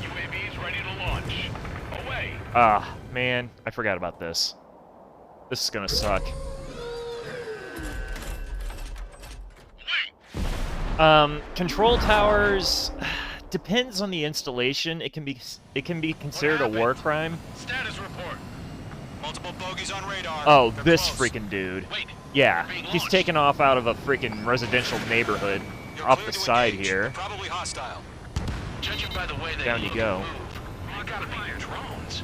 UAVs ready to launch. Away.
Ah, man, I forgot about this. This is gonna suck. Control towers depends on the installation. It can be considered a war crime.
Status report.
Multiple bogeys on radar.
Oh,
They're
this
close.
freaking dude.
Wait,
Yeah, he's taking off out of a freaking residential neighborhood
You're
off
clear
the
to
side
engage.
here.
Probably hostile.
judging by the way they
Down you
look
go.
and move, they gotta be your drones.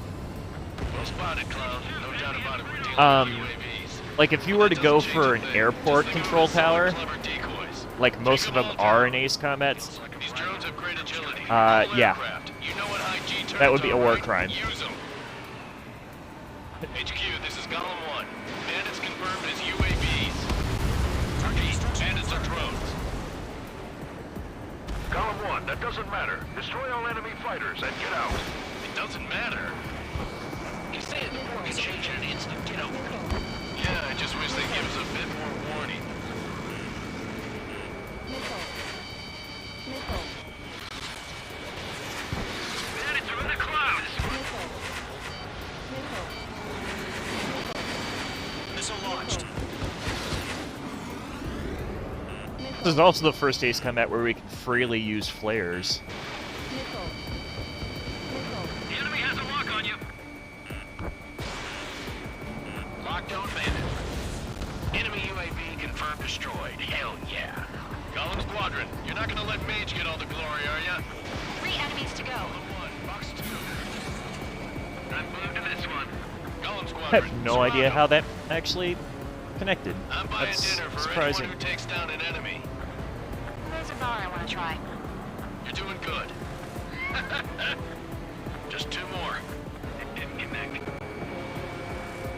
Well spotted, Cloud. No doubt about it. We're dealing with UAVs.
Like if you were to go for an airport control tower,
Clever decoys.
like most of them are in Ace Combat,
These drones have great agility.
yeah,
You know what IG turns
that would be a
are,
war
right?
crime.
Use them. HQ, this is Golem 1. Bandits confirmed as UAVs. Bandits are drones.
Column 1, that doesn't matter. Destroy all enemy fighters and get out.
It doesn't matter. You say it before we change an instant. Get over it. Yeah, I just wish they'd give us a bit more warning. Bandits are in the clouds.
Missile launched.
This is also the first Ace Combat where we can freely use flares.
The enemy has a lock on you. Lockdown bandit. Enemy UAV confirmed destroyed. Hell yeah. Golem Squadron, you're not gonna let Mage get all the glory, are ya?
3 enemies to go.
Golem 1, Box 2. I'm moved to this one. Golem
I
Squadron.
have no idea how that actually connected.
I'm buying
That's
dinner for
surprising.
anyone who takes down an enemy.
There's a bar I want to try.
You're doing good. Just 2 more. It didn't connect.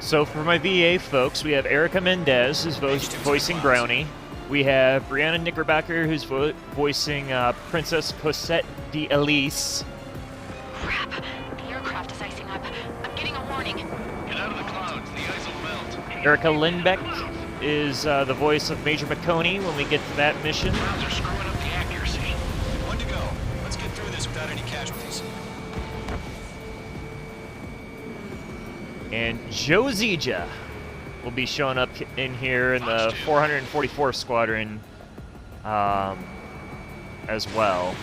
So for my VA folks, we have Erica Mendez, who's voicing Brownie. We have Brianna Knickerbocker, who's voicing Princess Cosette d'Elise.
Crap. The aircraft is icing up. I'm getting a warning.
Get out of the clouds. The ice will melt.
Erica Lindbeck is the voice of Major McConey when we get to that mission.
Clouds are screwing up the accuracy.
One to go. Let's get through this without any casualties.
And Joe Zija will be showing up in here in the 444 Squadron as well.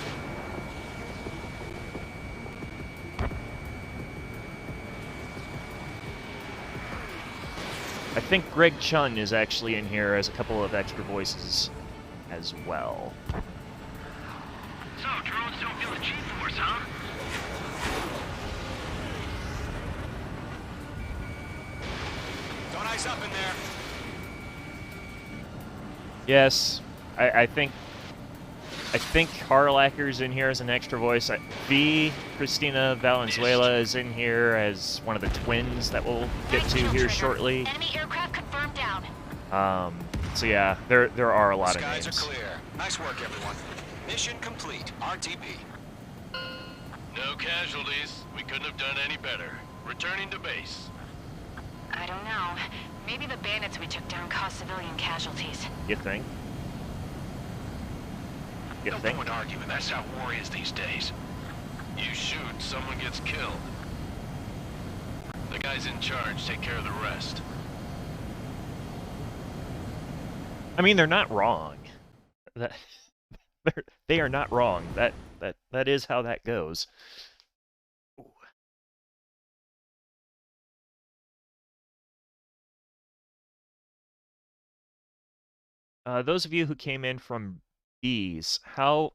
I think Greg Chun is actually in here as a couple of extra voices as well.
So, drones don't feel the G-force, huh?
Don't ice up in there.
Yes, I think Harlacker's in here as an extra voice. V. Christina Valenzuela is in here as one of the twins that we'll get to here shortly.
Enemy aircraft confirmed down.
So yeah, there are a lot of
Skies
names.
are clear. Nice work, everyone. Mission complete. RTB.
No casualties. We couldn't have done any better. Returning to base.
I don't know. Maybe the bandits we took down caused civilian casualties.
You think?
No point arguing. That's how war is these days. You shoot, someone gets killed. The guys in charge take care of the rest.
I mean, they're not wrong. That they are not wrong. That is how that goes. Those of you who came in from B's, how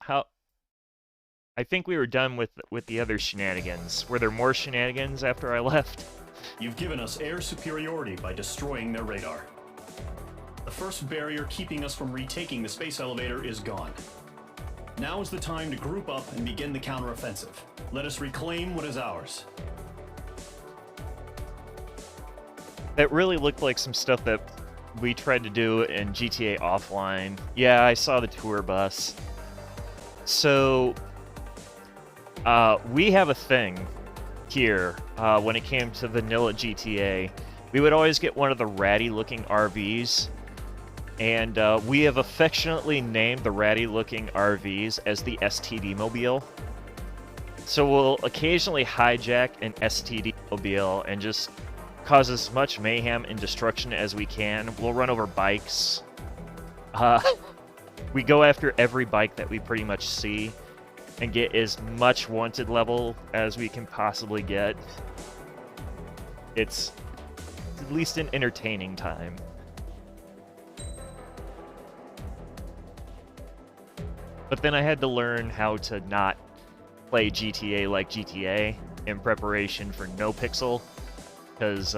I think we were done with the other shenanigans. Were there more shenanigans after I left?
You've given us air superiority by destroying their radar. The first barrier keeping us from retaking the space elevator is gone. Now is the time to group up and begin the counteroffensive. Let us reclaim what is ours.
That really looked like some stuff that we tried to do in GTA Offline. Yeah, I saw the tour bus. So, we have a thing here when it came to vanilla GTA. We would always get one of the ratty-looking RVs, and we have affectionately named the ratty-looking RVs as the STD Mobile. So we'll occasionally hijack an STD Mobile and just cause as much mayhem and destruction as we can. We'll run over bikes. We go after every bike that we pretty much see and get as much wanted level as we can possibly get. It's at least an entertaining time. But then I had to learn how to not play GTA like GTA in preparation for No Pixel, because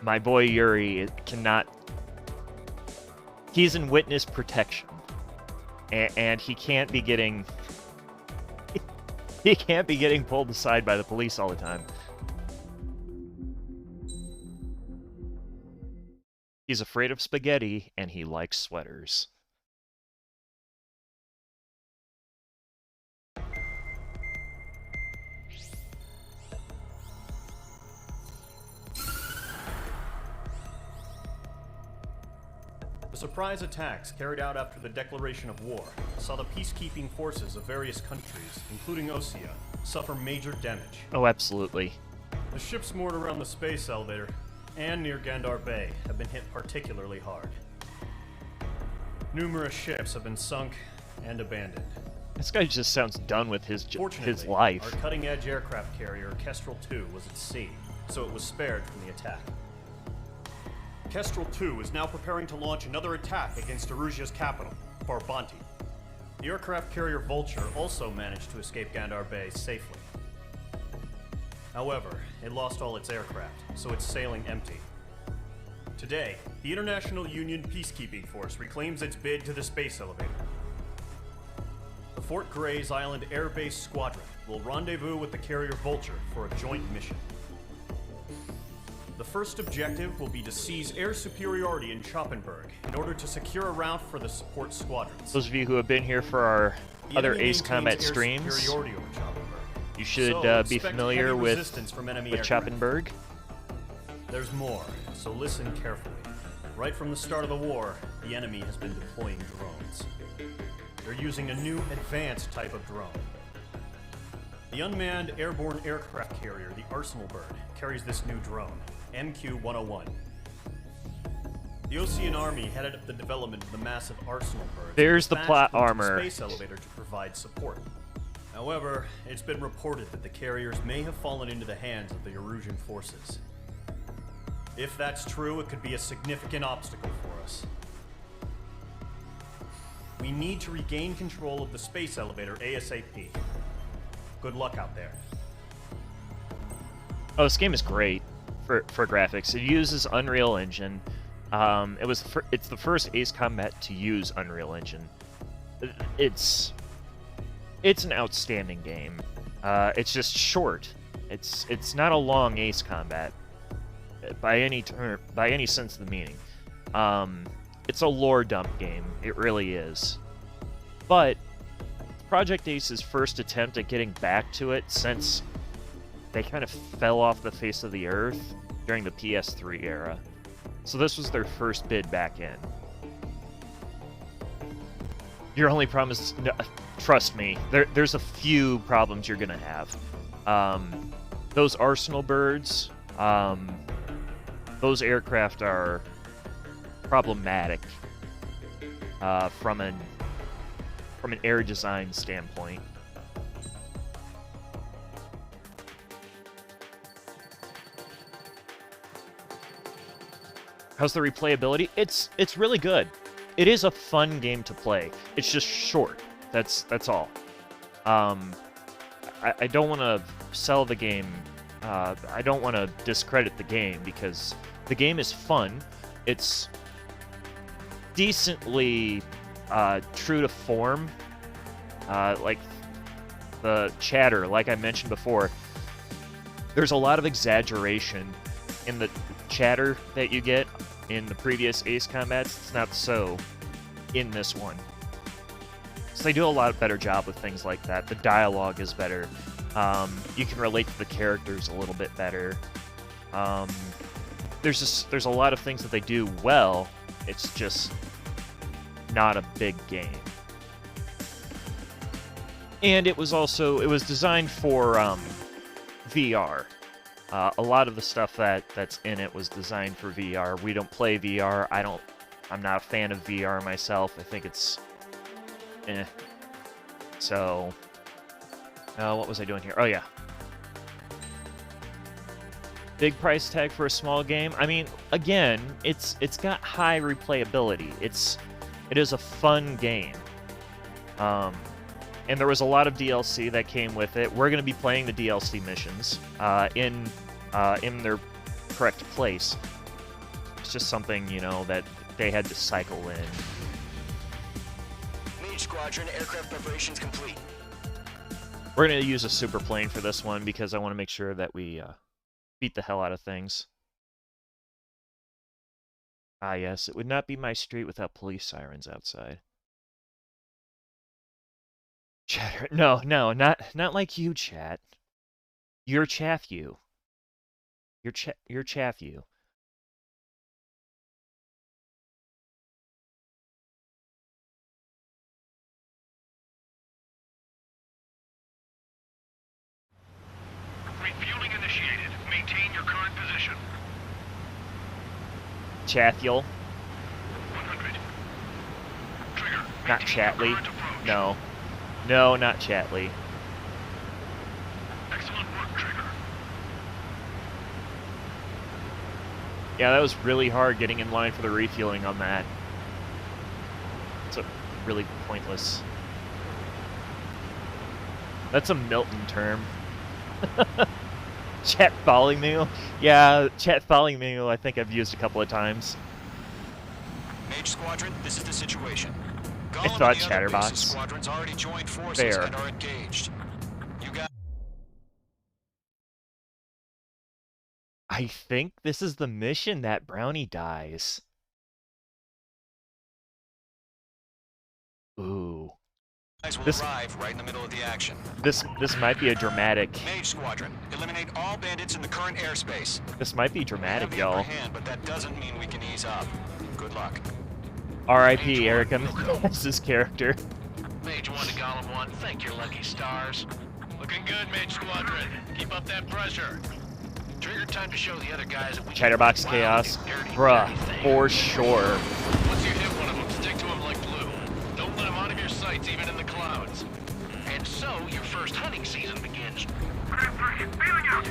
my boy Yuri cannot... He's in witness protection, and he can't be getting... He can't be getting pulled aside by the police all the time. He's afraid of spaghetti, and he likes sweaters.
The surprise attacks carried out after the declaration of war saw the peacekeeping forces of various countries, including Osea, suffer major damage.
Oh, absolutely.
The ships moored around the space elevator and near Gandar Bay have been hit particularly hard. Numerous ships have been sunk and abandoned.
This guy just sounds done with his life.
Our cutting-edge aircraft carrier, Kestrel 2, was at sea, so it was spared from the attack. Kestrel 2 is now preparing to launch another attack against Erusia's capital, Farbanti. The aircraft carrier Vulture also managed to escape Gandar Bay safely. However, it lost all its aircraft, so it's sailing empty. Today, the International Union Peacekeeping Force reclaims its bid to the space elevator. The Fort Gray's Island Air Base Squadron will rendezvous with the carrier Vulture for a joint mission. The first objective will be to seize air superiority in Schoppenberg in order to secure a route for the support squadrons.
Those of you who have been here for our other Ace Combat streams, you should be familiar with Schoppenberg.
There's more, so listen carefully. Right from the start of the war, the enemy has been deploying drones. They're using a new advanced type of drone. The unmanned airborne aircraft carrier, the Arsenal Bird, carries this new drone, MQ-101. The Osean Army headed up the development of the massive Arsenal Bird.
There's the plot armor.
Space elevator to provide support. However, it's been reported that the carriers may have fallen into the hands of the Erusian forces. If that's true, it could be a significant obstacle for us. We need to regain control of the space elevator ASAP. Good luck out there.
Oh, this game is great for graphics. It uses Unreal Engine. It's the first Ace Combat to use Unreal Engine. It's an outstanding game. It's just short. It's not a long Ace Combat by any sense of the meaning. It's a lore dump game. It really is. But Project Ace's first attempt at getting back to it since they kind of fell off the face of the earth during the PS3 era. So this was their first bid back in. Your only problem is, no, trust me, there's a few problems you're gonna have. Those Arsenal birds, those aircraft are problematic from an air design standpoint. How's the replayability? It's really good. It is a fun game to play. It's just short. That's all. I don't want to sell the game. I don't want to discredit the game because the game is fun. It's decently true to form. Like the chatter, like I mentioned before, there's a lot of exaggeration in the chatter that you get in the previous Ace Combats. It's not so in this one. So they do a lot better job with things like that. The dialogue is better. You can relate to the characters a little bit better. There's a lot of things that they do well. It's just not a big game. And it was designed for VR. A lot of the stuff that's in it was designed for VR. We don't play VR. I'm not a fan of VR myself. I think it's So, what was I doing here? Oh yeah. Big price tag for a small game. I mean, again, it's got high replayability. It is a fun game. And there was a lot of DLC that came with it. We're going to be playing the DLC missions in their correct place. It's just something, that they had to cycle in.
Mage Squadron, aircraft preparations complete.
We're going to use a super plane for this one because I want to make sure that we beat the hell out of things. Ah, yes, it would not be my street without police sirens outside. Chatter. No, not like you, chat. You're chaff you. You're chaff you.
Refueling initiated. Maintain your current position.
Chathiel.
100. Trigger.
Not Chatley. No. No, not Chatley.
Excellent work, Trigger.
Yeah, that was really hard getting in line for the refueling on that. It's really pointless. That's a Milton term. Chat following me? Yeah, chat following me I think I've used a couple of times.
Mage Squadron, this is the situation.
I thought Chatterbox.
Squadrons already joined forces
Fair.
and are engaged. You got.
I think this is the mission that Brownie dies. Ooh.
Guys will
This
arrive right in the middle of the action.
this might be a dramatic.
Mage Squadron, eliminate all bandits in the current airspace.
This might be
We have
dramatic,
the upper
y'all.
hand, but that doesn't mean we can ease up. Good luck.
R.I.P. Erica. That's his character.
Mage 1 to Golem 1, thank your lucky stars. Looking good, Mage Squadron. Keep up that pressure. Trigger time to show the other guys that we
Chatterbox
can
Chaos.
wild and dirty,
Bruh,
dirty things.
for sure.
Once you hit one of them, stick to him like glue. Don't let him out of your sights, even in the clouds. And so, your first hunting season begins. Feeling out!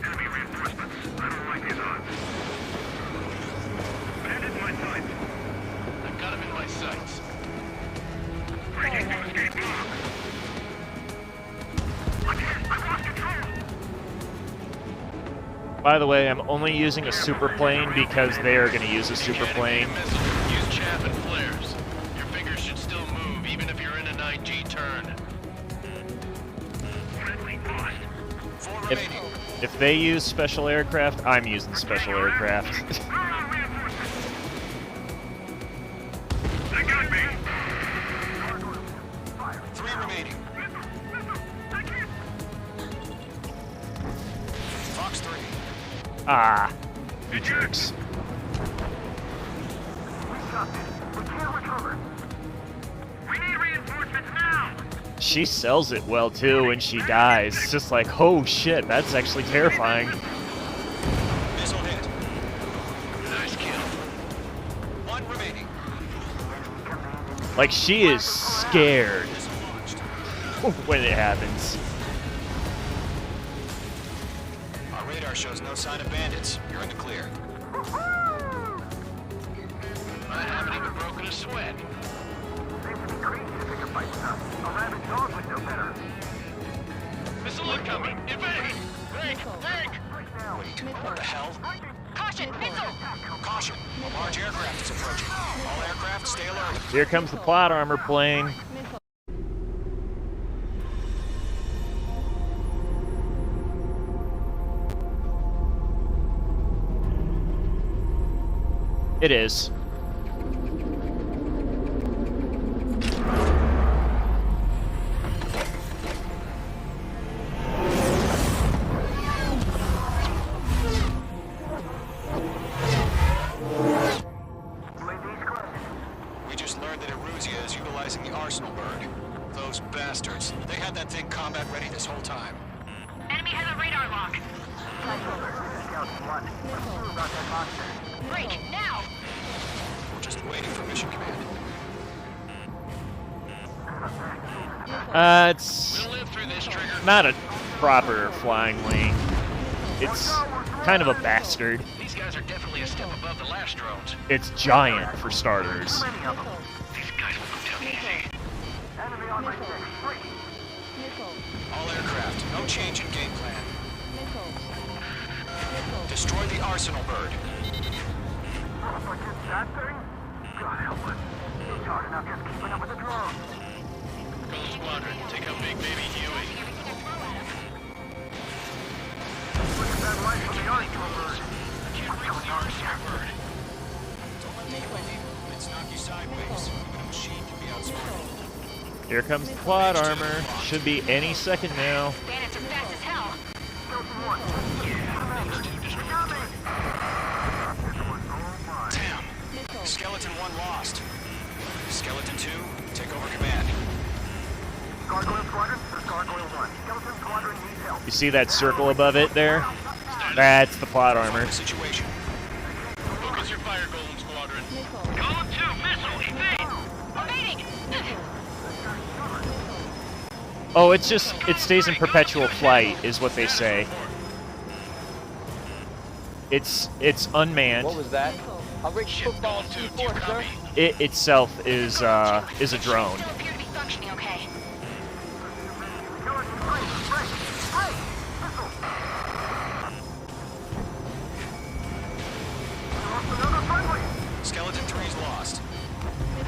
Enemy reinforcements. I don't like these odds. Bandit in my sights. I've got him in my sights. Breaking to escape block. I lost control.
By the way, I'm only using a super plane because they are going to use a super plane.
Use chaff and flares. Your fingers should still move, even if you're in an IG turn. Friendly lost.
4 remaining.
If they use special aircraft, I'm using special aircraft.
They got me.
3 remaining.
Ah, you jerks.
We can't recover. We need reinforcements now.
She sells it well too when she dies. It's just like, oh shit, that's actually terrifying.
Missile hit. Nice kill. One remaining.
Like, she is scared when it happens.
Our radar shows no sign of bandits. You're in the clear.
I haven't even broken a sweat.
Seems to be crazy to pick a fight with us. A rabid dog would know better.
Missile incoming! Evade! Break! Break!
What the hell?
Caution! Missile!
Caution! A large aircraft is approaching. All aircraft, stay alert.
Here comes the plot armor plane. It is.
We just learned that Eruzia is utilizing the Arsenal bird. Those bastards. They had that thing combat ready this whole time.
Enemy has a radar lock. Break, now!
We're just waiting for mission command.
It's
We'll live through this, Trigger.
not a proper flying wing. It's kind of a bastard.
These guys are definitely a step above the last drones.
It's giant, for starters.
These guys will go down easy.
Enemy on my 6.
All aircraft, no change in game plan. Destroy the Arsenal bird.
But just that thing? God help us. It's hard enough just keeping up with the drone.
Go squadron, take out Big Baby Huey.
Look at that light from the Arsenal bird.
Can't reach the Arsenal bird.
Don't let the UAV movements knock you sideways. The machine can be outsmarted.
Here comes the plot armor. Should be any second now.
Bandits are fast as hell.
Damn. Skeleton 1 lost. Skeleton 2, take over command.
Gargoyle Squadron, this is Gargoyle 1. Skeleton Squadron needs help.
You see that circle above it there? That's the plot armor.
Situation.
Focus your fire, Golem Squadron.
Golem 2, missile, evade!
Evading!
Oh, it's just, it stays in perpetual flight, is what they say. It's unmanned.
What was that? I'll reach football
Golem 2, do you
C4, sir.
copy?
It itself is a drone.
Still appear to be functioning okay.
Skeleton 3's lost.
They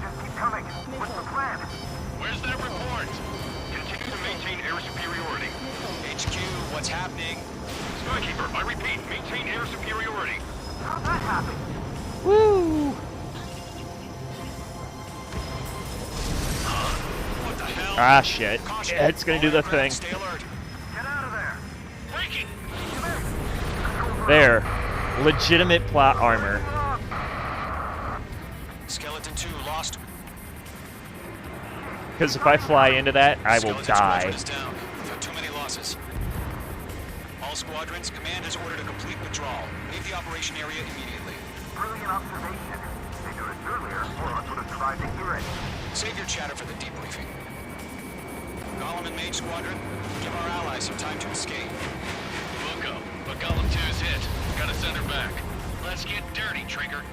just keep coming. What's the plan?
Where's that report?
Continue to maintain air superiority.
HQ, what's happening?
Skykeeper, I repeat, maintain air superiority.
How'd that happen?
Woo!
What the hell?
Ah, shit.
Caution.
Yeah, it's gonna do the thing.
Stay alert.
Get out of there.
Breaking!
There. Legitimate plot armor.
Skeleton 2 lost.
Because if I fly into that, I will
Skeleton
die.
Squadron is down. We've had too many losses. All squadrons, command has ordered a complete withdrawal. Leave the operation area immediately.
Brilliant observation. They knew it earlier, or else would have tried to hear it.
Save your chatter for the debriefing. Golem and Mage Squadron, give our allies some time to escape.
We'll go, but Golem 2's hit. Gotta send her back. Let's get dirty, Trigger.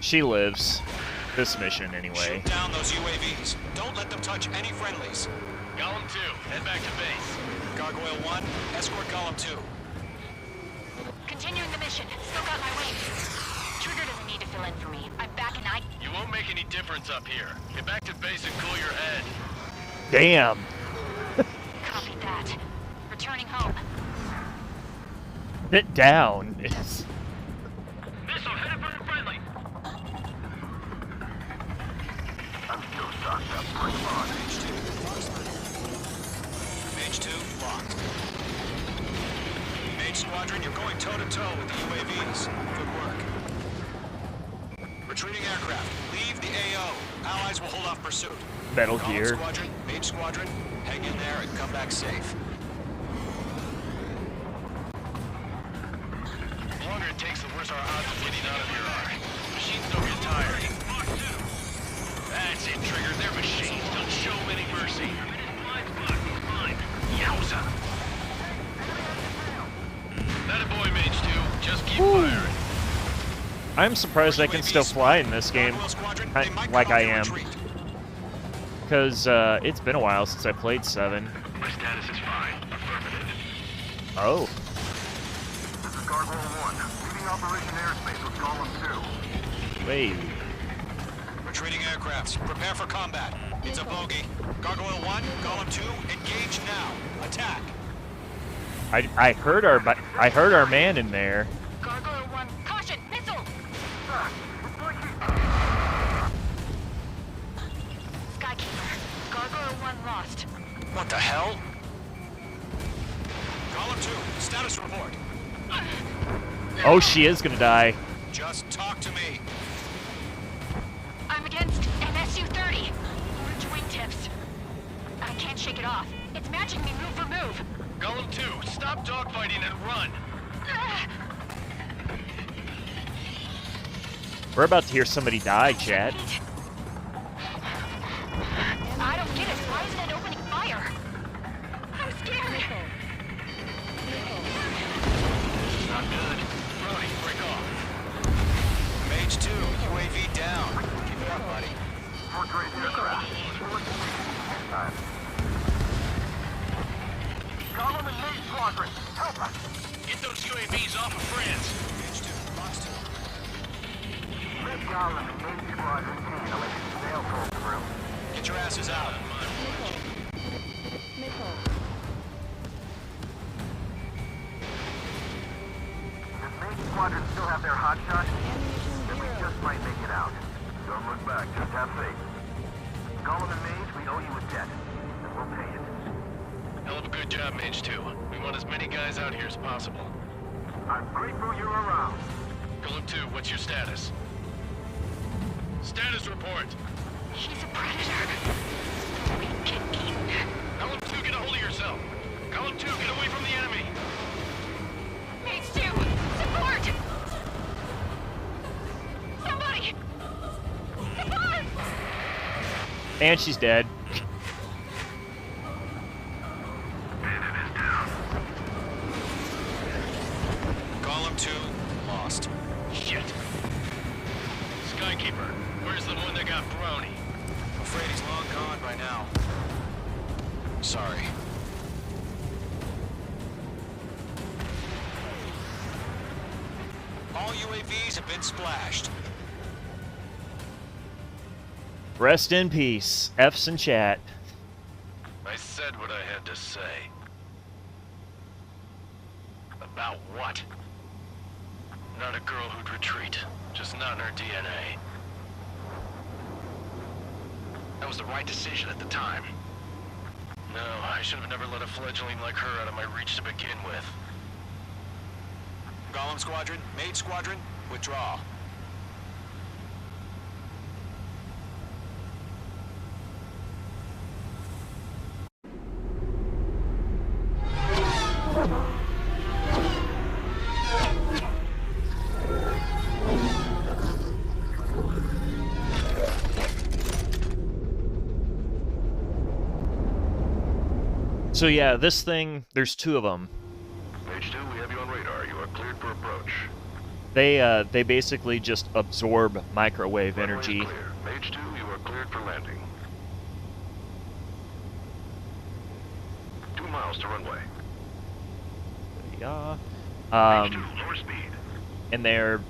She lives. This mission, anyway.
Shoot down those UAVs. Don't let them touch any friendlies.
Golem 2, head back to base.
Gargoyle 1, escort Golem 2.
Continuing the mission. Still got my wings. Trigger doesn't need to fill in for me. I'm back and I...
You won't make any difference up here. Get back to base and cool your head.
Damn.
Copy that. Returning home.
Sit down. It's...
Missile headed for the friendly. I'm still shocked up. Bring on.
Mage 2, locked. Mage Squadron, you're going toe-to-toe with the UAVs. Good work. Retreating aircraft, leave the AO. Allies will hold off pursuit.
Metal
Column
Gear.
Squadron, Mage Squadron, hang in there and come back safe.
The longer it takes, the worse our odds of getting out of here are. Machines don't get tired. That's it, Trigger. They're machines. Don't show them any mercy. Yowza! That a boy, Mage 2. Just keep firing.
I'm surprised I can still fly in this game, like I am. Because it's been a while since I played 7.
My status is fine. Affirmative.
Oh.
This is Gargoyle 1. Leaving Operation Airspace with Column 2.
Wait.
Retreating aircrafts, prepare for combat. It's a bogey. Gargoyle 1, Column 2, engage now. Attack.
I heard our man in there.
Gargoyle 1, caution, missile! Skykeeper, Gargoyle 1 lost.
What the hell? Column 2, status report.
Oh, she is gonna die.
Just talk to me.
I'm against an Su-30. Orange wingtips. I can't shake it off. It's matching me move for move.
Golem 2, stop dogfighting and run.
We're about to hear somebody die, Chad.
I don't get it. Why isn't it opening fire? I'm scared.
Not good. Brody, break off.
Mage 2, UAV down. Keep it up, buddy.
Portrait aircraft. Column and Mage Squadron, help us!
Get those UAVs off of France.
Mage 2, box 2.
Red Column and Mage Squadron team, I'll let you sail through.
Get your asses out.
Does Mage Squadron still have their hot shot? Then we just might make it out. Don't look back, just have faith. Column and Mage, we owe you a debt, and we'll pay it.
Hell of a good job, Mage 2. We want as many guys out here as possible.
I'm grateful you're around.
Golem 2, what's your status? Status report.
She's a predator. We get eaten.
Golem 2, get a hold of yourself. Golem 2, get away from the enemy.
Mage 2, support! Somebody! Support!
And she's dead.
Column 2, lost.
Shit. Skykeeper, where's the one that got brownie?
I'm afraid he's long gone by now. Sorry. All UAVs have been splashed.
Rest in peace. F's in chat.
I said what I had to say. About what? Not a girl who'd retreat. Just not in her DNA. That was the right decision at the time. No, I should have never let a fledgling like her out of my reach to begin with.
Golem Squadron, Mage Squadron, withdraw.
So yeah, this thing, there's 2 of them.
Mage 2, we have you on radar. You are cleared for approach.
They basically just absorb microwave
Runway is
energy.
clear. Mage 2, you are cleared for landing. 2 miles to runway.
Yeah.
Mage 2, lower speed.
And they're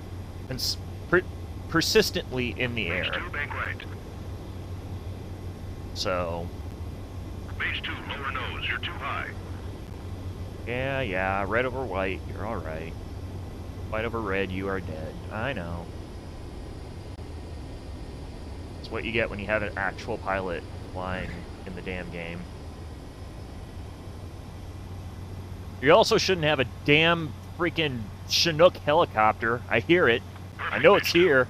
persistently in the
Mage
air.
2, bank right.
So,
Mage 2, lower nose. You're too high.
yeah, red over white, you're alright. White over red, you are dead. I know. It's what you get when you have an actual pilot flying in the damn game. You also shouldn't have a damn freaking Chinook helicopter. I hear it. I know it's here.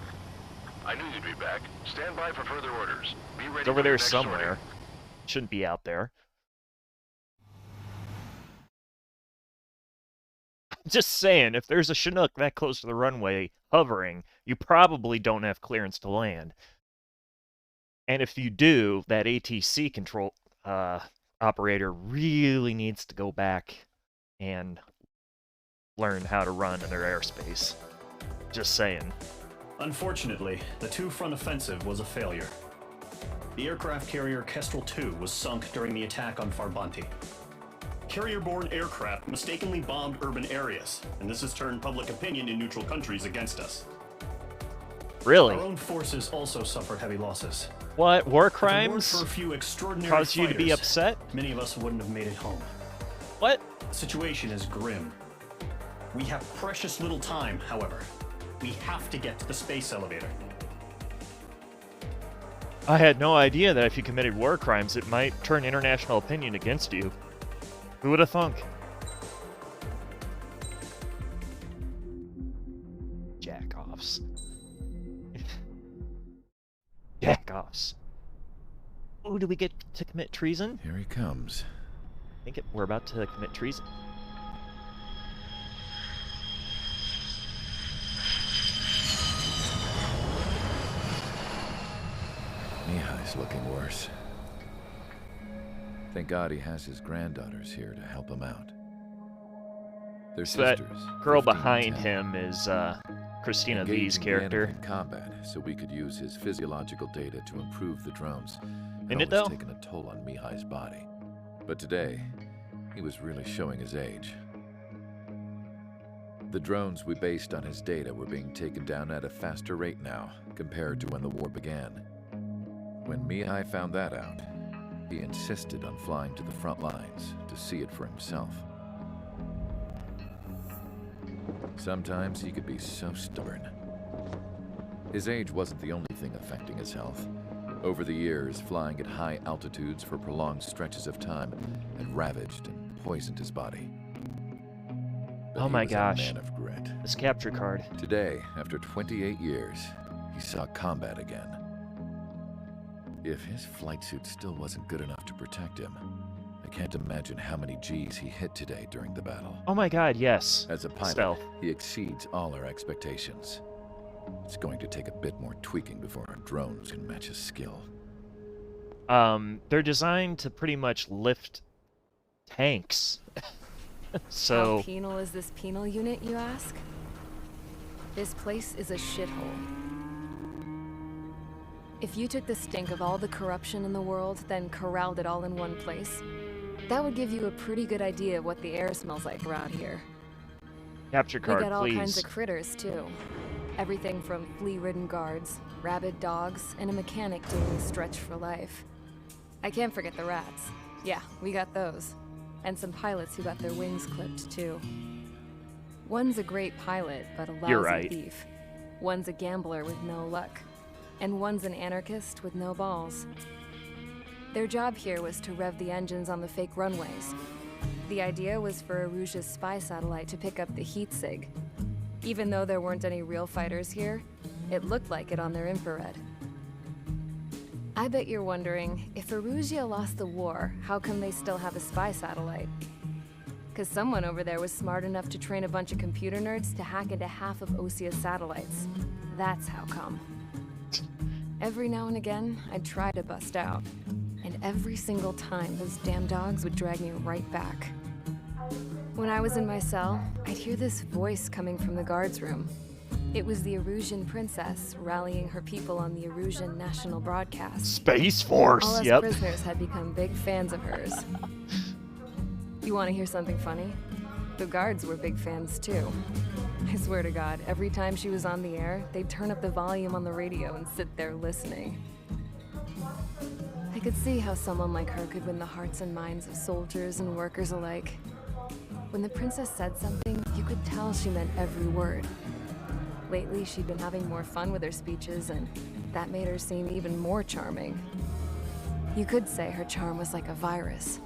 I knew you'd be back. Stand by for further orders. Be ready
It's over
for
there
the next
somewhere.
sortie.
Shouldn't be out there. Just saying, if there's a Chinook that close to the runway hovering, you probably don't have clearance to land. And if you do, that ATC control operator really needs to go back and learn how to run in their airspace. Just saying.
Unfortunately, the two-front offensive was a failure. The aircraft carrier Kestrel II was sunk during the attack on Farbanti. Carrier-borne aircraft mistakenly bombed urban areas, and this has turned public opinion in neutral countries against us.
Really?
Our own forces also suffered heavy losses.
What? War
If it weren't
crimes
for a few extraordinary
caused you to be
fighters,
upset?
many of us wouldn't have made it home.
What?
The situation is grim. We have precious little time, however. We have to get to the space elevator.
I had no idea that if you committed war crimes, it might turn international opinion against you. Who would have thunk? Jack-offs. Jack-offs. Oh, do we get to commit treason?
Here he comes.
I think we're about to commit treason.
Mihai's looking worse. Thank God he has his granddaughters here to help him out. They're
So that
sisters.
girl
15 and
behind
10.
him is Christina
Engaging
V's
the
character.
enemy in combat, so we could use his physiological data to improve the drones.
Isn't it,
always
though?
taken a toll on Mihai's body. But today, he was really showing his age. The drones we based on his data were being taken down at a faster rate now, compared to when the war began. When Mihai found that out, he insisted on flying to the front lines to see it for himself. Sometimes he could be so stubborn. His age wasn't the only thing affecting his health. Over the years, flying at high altitudes for prolonged stretches of time had ravaged and poisoned his body. But
Oh
he
my
was a
gosh.
man of grit.
This capture card.
Today, after 28 years, he saw combat again. If his flight suit still wasn't good enough to protect him, I can't imagine how many G's he hit today during the battle.
Oh my god, yes.
As a pilot,
Stealth.
he exceeds all our expectations. It's going to take a bit more tweaking before our drones can match his skill.
They're designed to pretty much lift tanks. So
How penal is this penal unit, you ask? This place is a shithole. If you took the stink of all the corruption in the world, then corralled it all in one place, that would give you a pretty good idea of what the air smells like around here.
capture
We
card,
got all
please.
kinds of critters, too. Everything from flea-ridden guards, rabid dogs, and a mechanic doing the stretch for life. I can't forget the rats. Yeah, we got those. And some pilots who got their wings clipped, too. One's a great pilot, but a
You're
lousy
right.
thief. One's a gambler with no luck. And one's an anarchist with no balls. Their job here was to rev the engines on the fake runways. The idea was for Aruja's spy satellite to pick up the heat sig. Even though there weren't any real fighters here, it looked like it on their infrared. I bet you're wondering, if Aruja lost the war, how come they still have a spy satellite? Because someone over there was smart enough to train a bunch of computer nerds to hack into half of Osia's satellites. That's how come. Every now and again, I'd try to bust out. And every single time, those damn dogs would drag me right back. When I was in my cell, I'd hear this voice coming from the guards room. It was the Erusian princess rallying her people on the Erusian national broadcast.
Space Force,
All us
yep.
prisoners had become big fans of hers. You want to hear something funny? The guards were big fans too. I swear to God, every time she was on the air, they'd turn up the volume on the radio and sit there listening. I could see how someone like her could win the hearts and minds of soldiers and workers alike. When the princess said something, you could tell she meant every word. Lately, she'd been having more fun with her speeches, and that made her seem even more charming. You could say her charm was like a virus.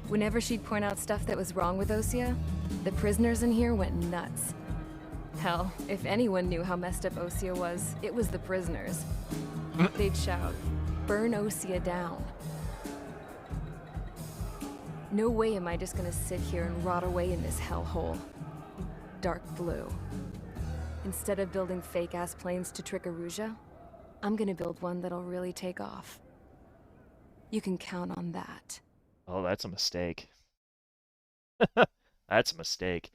Whenever she'd point out stuff that was wrong with Osia, The prisoners in here went nuts. Hell, if anyone knew how messed up Osea was, it was the prisoners. They'd shout, "Burn Osea down." No way am I just gonna sit here and rot away in this hellhole. Dark blue. Instead of building fake-ass planes to trick Aruja, I'm gonna build one that'll really take off. You can count on that.
Oh, that's a mistake. That's a mistake.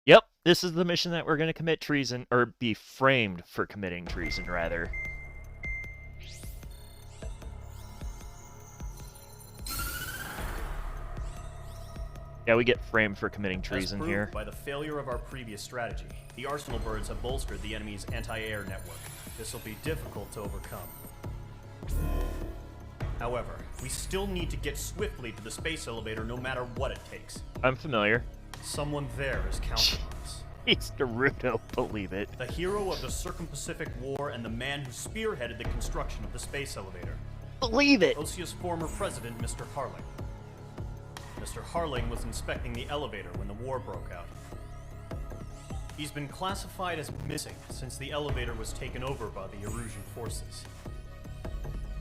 Yep, this is the mission that we're going to commit treason, or be framed for committing treason, rather. Yeah, we get framed for committing treason
As
here.
by the failure of our previous strategy, the Arsenal birds have bolstered the enemy's anti-air network. This will be difficult to overcome. However, we still need to get swiftly to the space elevator no matter what it takes.
I'm familiar.
Someone there is counting on us.
It's Naruto, believe it.
The hero of the Circum-Pacific War and the man who spearheaded the construction of the space elevator.
Believe it!
Osea's former president, Mr. Harling. Mr. Harling was inspecting the elevator when the war broke out. He's been classified as missing since the elevator was taken over by the Erusian forces.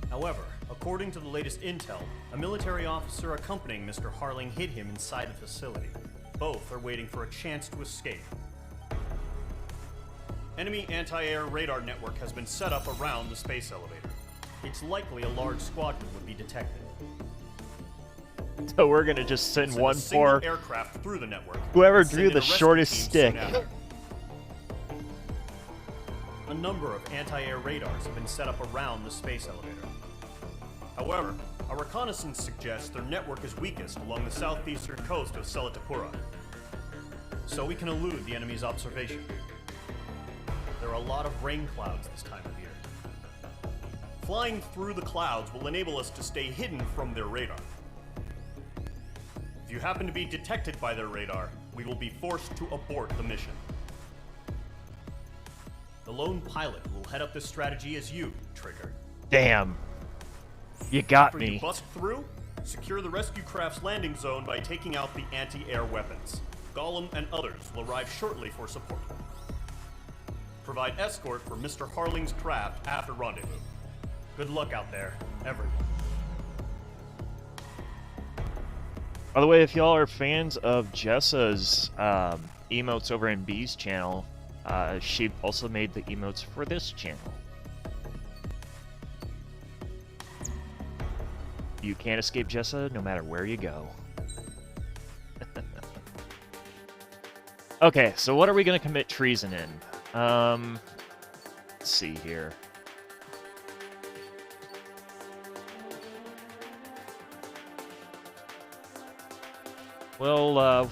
However, according to the latest intel, a military officer accompanying Mr. Harling hid him inside the facility. Both are waiting for a chance to escape. Enemy anti-air radar network has been set up around the space elevator. It's likely a large squadron would be detected.
So we're gonna just send one for
aircraft through the network.
whoever drew the shortest stick.
A number of anti-air radars have been set up around the space elevator. However, our reconnaissance suggests their network is weakest along the southeastern coast of Selatapura, so we can elude the enemy's observation. There are a lot of rain clouds this time of year. Flying through the clouds will enable us to stay hidden from their radar. If you happen to be detected by their radar, we will be forced to abort the mission. The lone pilot who will head up this strategy is you, Trigger.
Damn. You got
After
me.
you bust through, secure the rescue craft's landing zone by taking out the anti-air weapons. Gollum and others will arrive shortly for support. Provide escort for Mr. Harling's craft after rendezvous. Good luck out there, everyone.
By the way, if y'all are fans of Jessa's emotes over in B's channel, she also made the emotes for this channel. You can't escape Jessa no matter where you go. Okay, so what are we going to commit treason in? Let's see here. Well,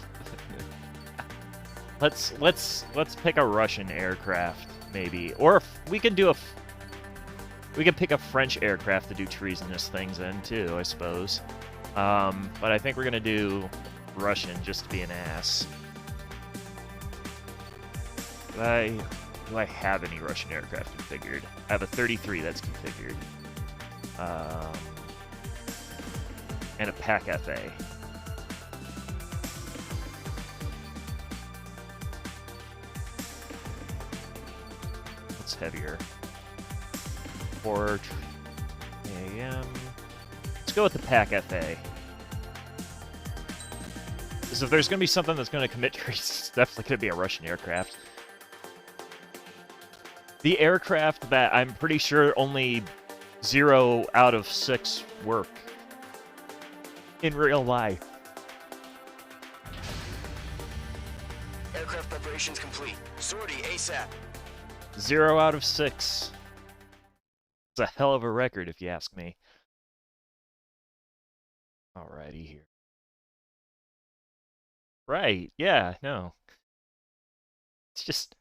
let's pick a Russian aircraft, maybe, or we could do we could pick a French aircraft to do treasonous things in too, I suppose. But I think we're gonna do Russian just to be an ass. Do I have any Russian aircraft configured? I have a 33 that's configured, and a PAC FA. What's heavier? 4 AM. Let's go with the PAC FA. Because if there's going to be something that's going to commit treason, it's definitely going to be a Russian aircraft. The aircraft that I'm pretty sure only 0 out of 6 work in real life.
Aircraft preparations complete. Sortie ASAP.
0 out of 6. It's a hell of a record, if you ask me. Alrighty here. Right, yeah, no. It's just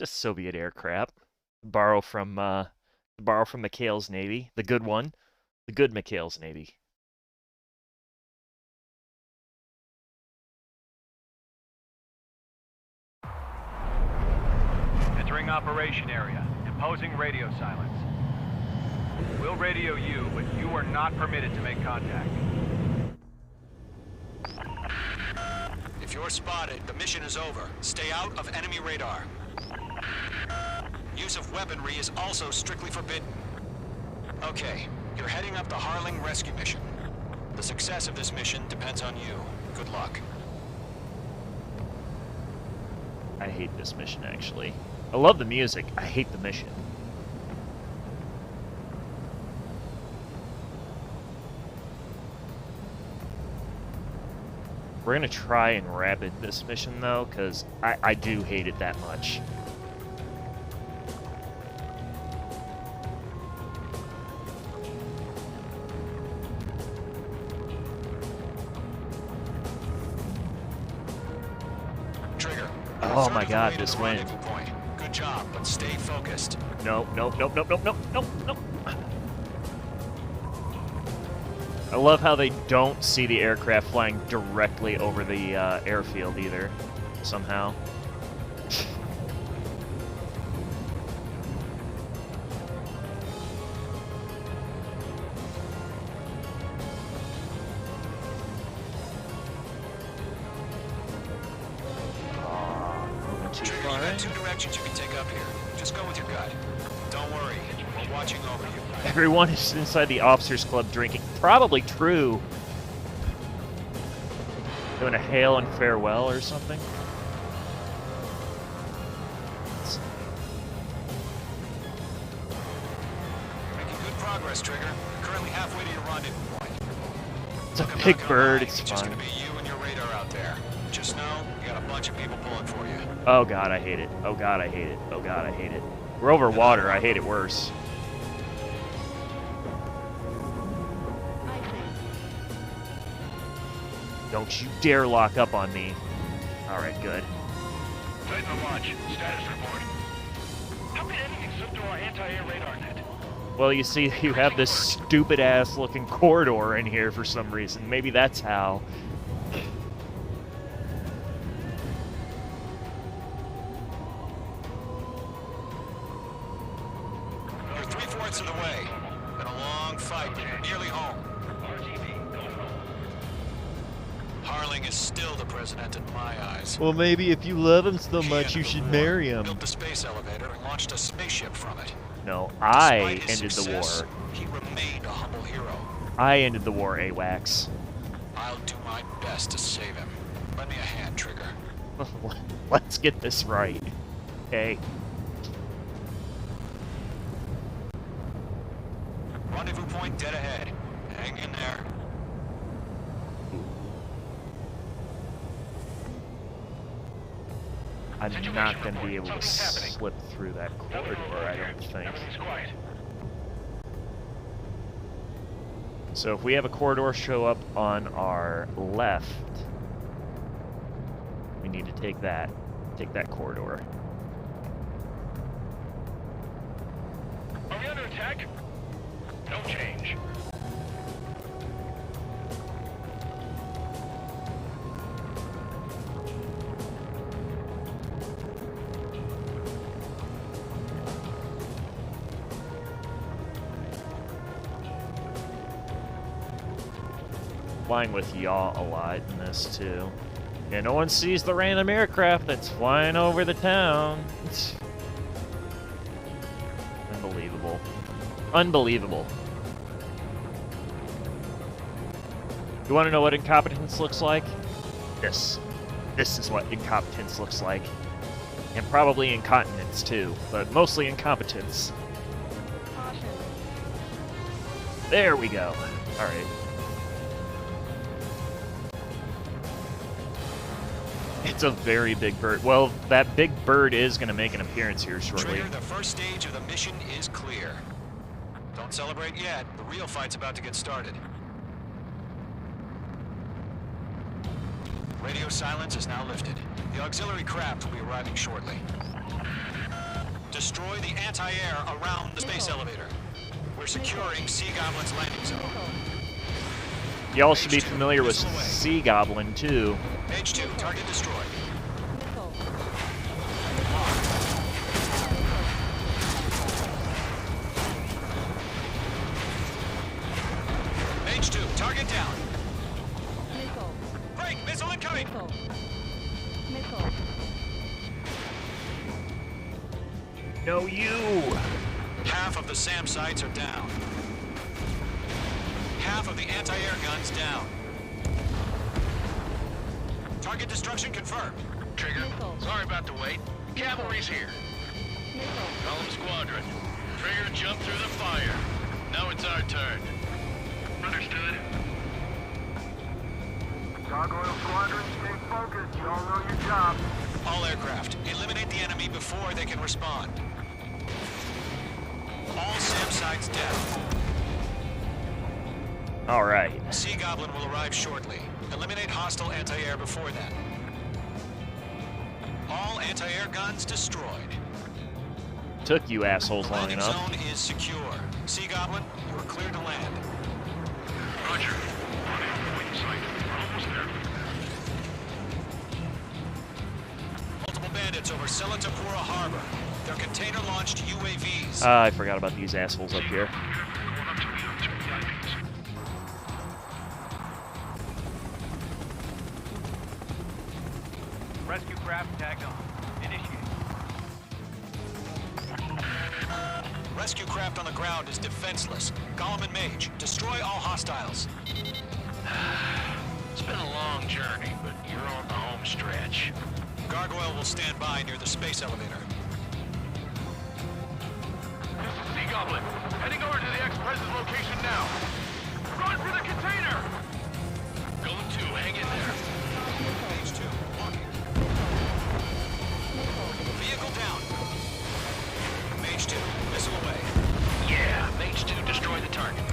Soviet aircraft. Borrow from McHale's Navy, the good one, the good McHale's Navy.
Entering operation area. Imposing radio silence. We'll radio you, but you are not permitted to make contact.
If you're spotted, the mission is over. Stay out of enemy radar. Use of weaponry is also strictly forbidden. Okay, you're heading up the Harling rescue mission. The success of this mission depends on you. Good luck.
I hate this mission, actually. I love the music. I hate the mission. We're gonna try and rapid this mission, though, because I do hate it that much. Oh my god, this wind.
Good job, but stay focused.
Nope, nope, nope, nope, nope, nope, nope, nope. I love how they don't see the aircraft flying directly over the airfield either, somehow.
Trigger, you got 2 directions you can take up here. Just go with your gut. Don't worry, we're watching over you.
Everyone is inside the officers club drinking. Probably true. Doing a hail and farewell or something.
Making good progress, Trigger. You're currently halfway to your rendezvous point.
It's a big bird, it's
just
fine.
gonna be you and your radar out there. Just know, you got a bunch of people pulling for you.
Oh god, I hate it. Oh god, I hate it. Oh god, I hate it. We're over water, I hate it worse. Don't you dare lock up on me. Alright, good.
Titan launch. Status report. How could anything slip through our anti-air radar net?
Well, you see, you have this stupid-ass looking corridor in here for some reason. Maybe that's how.
You're 3/4 of the way. Been a long fight, but you're nearly home. Harling is still the president in my eyes.
Well, maybe if you love him so much, you should marry him.
Built the space elevator and launched a spaceship from it.
No, I
Despite his
ended the
success,
war.
He remained a humble hero.
I ended the war, AWACS.
I'll do my best to save him. Lend me a hand, Trigger.
Let's get this right. Okay.
Rendezvous point dead ahead. Hang in there.
I'm not going to be able to slip through that corridor, I don't think. So if we have a corridor show up on our left, we need to take that corridor.
Are we under attack? No change.
Flying with yaw a lot in this too. Yeah, no one sees the random aircraft that's flying over the town. Unbelievable. Unbelievable. You want to know what incompetence looks like? This. This is what incompetence looks like. And probably incontinence too, but mostly incompetence. There we go. Alright. It's a very big bird. Well, that big bird is going to make an appearance here shortly.
Trigger, the first stage of the mission is clear. Don't celebrate yet. The real fight's about to get started. Radio silence is now lifted. The auxiliary craft will be arriving shortly. Destroy the anti-air around the space elevator. We're securing Sea Goblin's landing zone.
Y'all should be familiar with Sea Goblin, too.
Page 2, target destroyed. Page 2, target down. Break, missile incoming!
No, you!
Half of the SAM sites are down. Half of the anti-air guns down. Target destruction confirmed.
Trigger, sorry about the wait. Cavalry's here. Column Squadron. Trigger jumped through the fire. Now it's our turn. Understood.
Gargoyle Squadron, stay focused. You all know your job.
All aircraft, eliminate the enemy before they can respond. All SAM sites down.
All right.
Sea Goblin will arrive shortly. Eliminate hostile anti-air before then. All anti-air guns destroyed.
Took you assholes long
Landing
enough.
zone is secure. Sea Goblin, you are clear to land.
Roger. Wing sight. We're almost there.
Multiple bandits over Selatapura Harbor. They're container-launched UAVs.
I forgot about these assholes up here.
Rescue craft tagged on. Initiate.
Rescue craft on the ground is defenseless. Golem and Mage, destroy all hostiles.
It's been a long journey, but you're on the home stretch.
Gargoyle will stand by near the space elevator.
This is Sea Goblin. Heading over to the Express's location now. Run for the container!
Golem 2, hang in there.
Mage 2, walking. Vehicle down. Mage 2, missile away.
Yeah, Mage 2, destroy the target.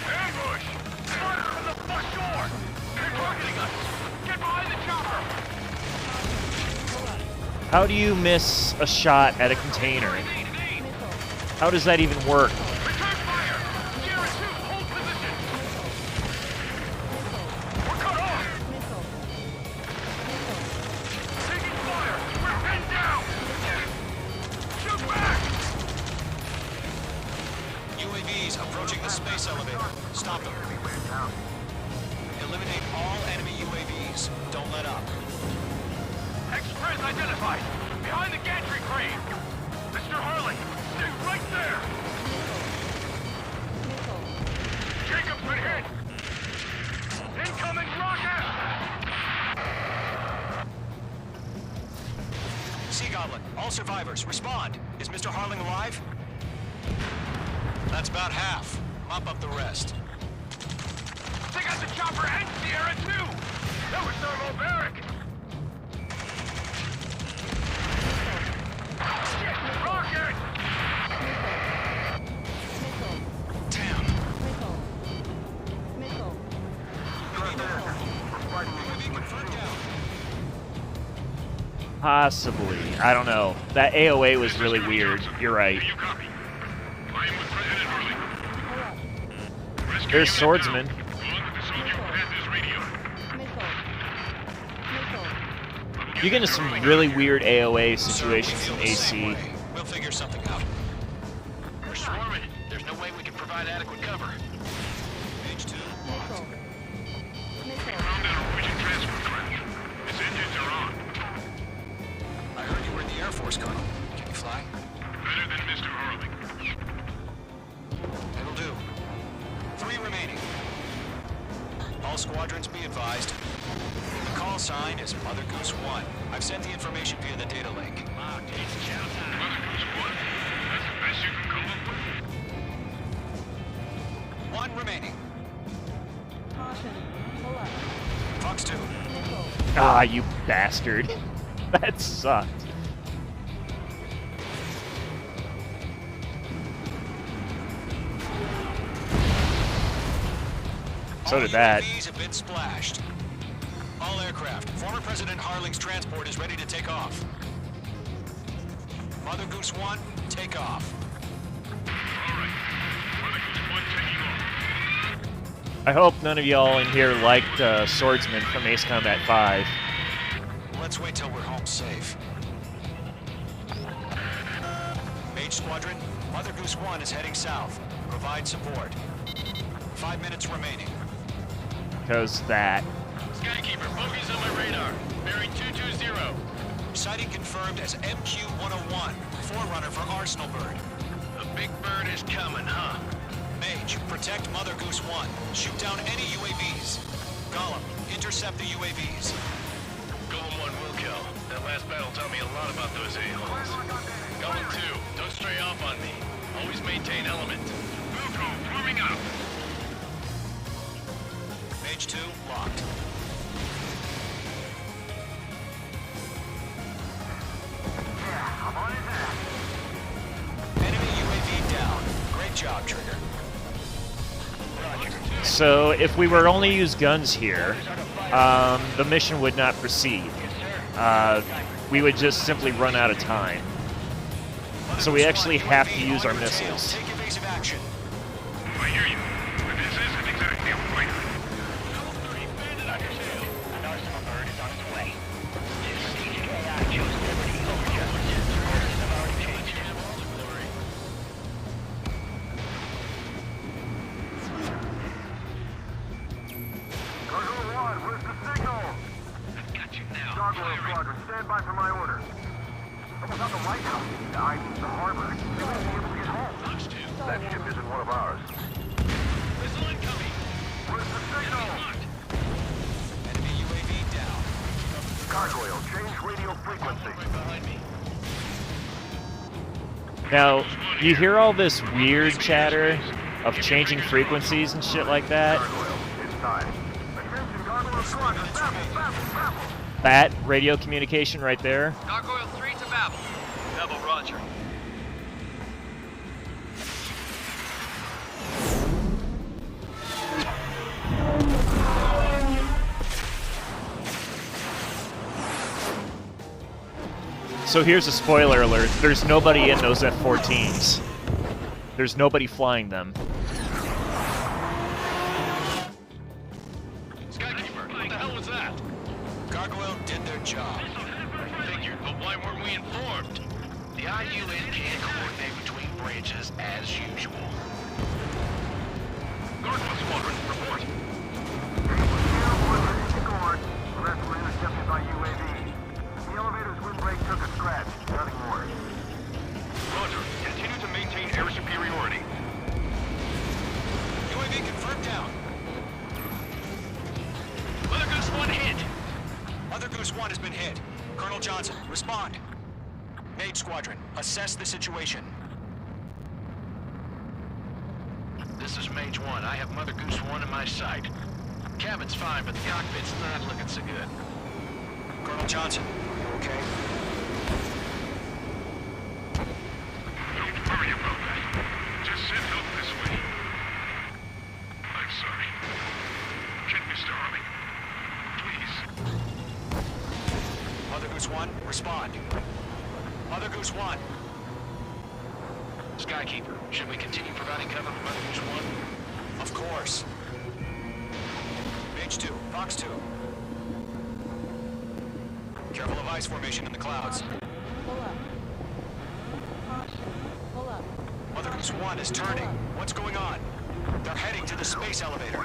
Ambush! Fire from the far shore! They're targeting us! Get behind the chopper!
How do you miss a shot at a container? How does that even work?
Return fire! Sierra 2, hold position! We're cut off! Taking fire! We're pinned down! Shoot back!
UAVs approaching the space elevator. Stop them. Eliminate all enemy UAVs. Don't let up.
Express identified! Behind the gantry crane! Mr. Harley, stay right there! Jacob's been hit! Incoming rocket!
Sea Goblin, all survivors, respond. Is Mr. Harling alive? That's about half. Mop up the rest.
They got the chopper and Sierra too! That was thermobaric! Shit! Rocket!
Damn.
Possibly. I don't know. That AOA was really weird. You're right. There's swordsman. You get into some really weird AOA situations in AC.
We'll figure something out.
We're swarming. There's no way we can provide adequate cover.
Page 2.
We found an Norwegian transport craft. Its engines are on.
I heard you were in the Air Force, Colonel. Can you fly?
Better than Mr. Harling.
It'll do. 3 remaining. All squadrons be advised. The call sign is Mother Goose 1. I've sent the information via the data link.
Mother Goose 1? That's the best you can come up with?
1 remaining.
Caution. Pull up.
Fox 2.
Ah, you bastard. That sucked. So did that.
All UAVs have been splashed. All aircraft. Former President Harling's transport is ready to take off. Mother Goose 1, take off.
I hope none of y'all in here liked Swordsman from Ace Combat 5.
Let's wait till we're home safe. Mage Squadron, Mother Goose 1 is heading south. Provide support. 5 minutes remaining.
Because that.
Skykeeper, bogeys on my radar. Bearing 220.
Sighting confirmed as MQ-101, forerunner for Arsenal Bird.
The big bird is coming, huh?
Mage, protect Mother Goose 1. Shoot down any UAVs. Gollum, intercept the UAVs.
Golem 1 will kill. That last battle taught me a lot about those a-holes. Golem 2, don't stray off on me. Always maintain element. Wilco, warming up.
Mage 2, locked.
Yeah, I'm on his ass.
Enemy UAV down. Great job, Trigger.
So if we were to only use guns here, the mission would not proceed. We would just simply run out of time. So we actually have to use our missiles.
Take evasive action.
I hear you. But this isn't exactly a fight.
An Arsenal bird is on its way. His strategic AI chose liberty over justice. Orders have already changed.
Gargoyle 1, where's the signal?
Got you now.
Gargoyle Squadron, stand by for my orders. Someone's on the White House. I mean, the harbor. They won't be able to get home. That ship isn't one of ours.
Missile incoming.
Where's the signal?
Enemy UAV down.
Gargoyle, change radio frequency.
Right behind me.
Now, you hear all this weird chatter of changing frequencies and shit like that?
Gargoyle, it's time. Attention, Gargoyle Squadron, babble.
That radio communication right there.
Gargoyle 3 to Babel. Babel, roger.
So here's a spoiler alert. There's nobody in those F-14s. There's nobody flying them.
Skykeeper, what the hell was that?
Gargoyle did their job.
Figured, but why weren't we informed?
The IUN can't coordinate between branches as usual.
Gargoyle Squadron, report.
Arrest were intercepted by UAV. The elevator's windbreak took a scratch. Nothing more.
Roger, continue to maintain air superiority.
UAV confirmed down.
Mother Goose 1 hit.
Mother Goose 1 has been hit. Colonel Johnson, respond. Mage Squadron, assess the situation.
This is Mage 1. I have Mother Goose 1 in my sight. Cabin's fine, but the cockpit's not looking so good.
Colonel Johnson, you okay?
Don't worry about that. Just send help this way. I'm sorry. Get Mr. Harling. Please.
Mother Goose 1, respond. Mother Goose 1.
Skykeeper, should we continue providing cover for Mother Goose 1?
Of course. Mage 2, Fox 2. Careful of ice formation in the clouds.
Pull up. Caution. Pull up.
Mother Goose 1 is turning. What's going on? They're heading to the space elevator.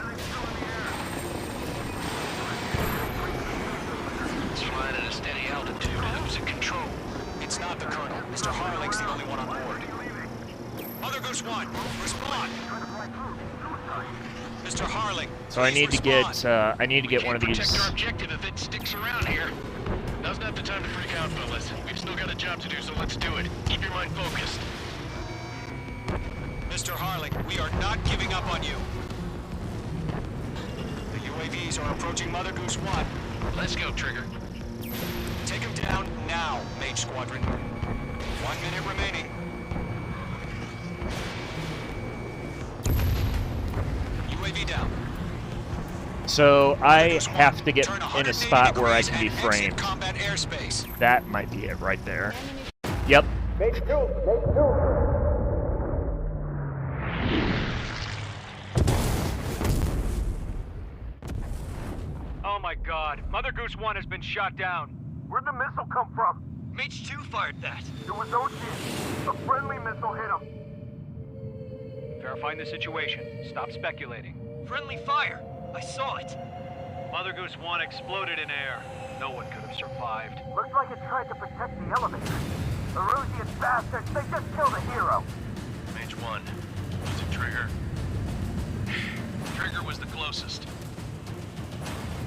It's flying at a steady altitude and losing control.
It's not the Colonel. Mr. Harling's the only one on board. Mother Goose 1, respond! Mr. Harling,
So I need to get one of these.
Protect our objective if it sticks around here. Now's not the time to freak out, fellas. We've still got a job to do, so let's do it. Keep your mind focused.
Mr. Harling, we are not giving up on you. The UAVs are approaching Mother Goose 1.
Let's go, Trigger.
Take them down now, Mage Squadron. 1 minute remaining. UAV down.
So I have to get in a spot where I can be framed.
Combat airspace.
That might be it right there. Yep.
Mage 2, Mage 2.
Oh my god. Mother Goose 1 has been shot down.
Where'd the missile come from?
Mage 2 fired that.
It was Ocean. A friendly missile hit him.
Verifying the situation. Stop speculating. Friendly fire. I saw it.
Mother Goose 1 exploded in air. No one could have survived.
Looks like it tried to protect the elevator. The Rosian bastards, they just killed a hero.
Mage 1. Was it Trigger? Trigger was the closest.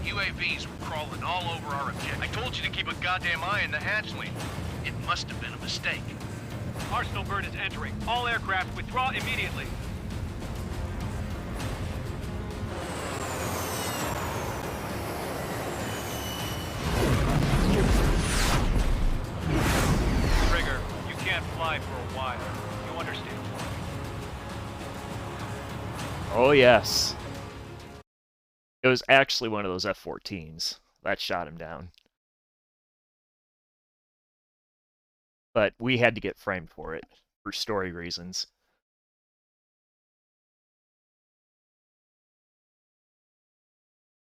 UAVs were crawling all over our objective. I told you to keep a goddamn eye in the hatchling. It must have been a mistake.
Arsenal bird is entering. All aircraft withdraw immediately. Trigger, you can't fly for a while. You understand?
Oh, yes. It was actually one of those F-14s that shot him down. But we had to get framed for it, for story reasons.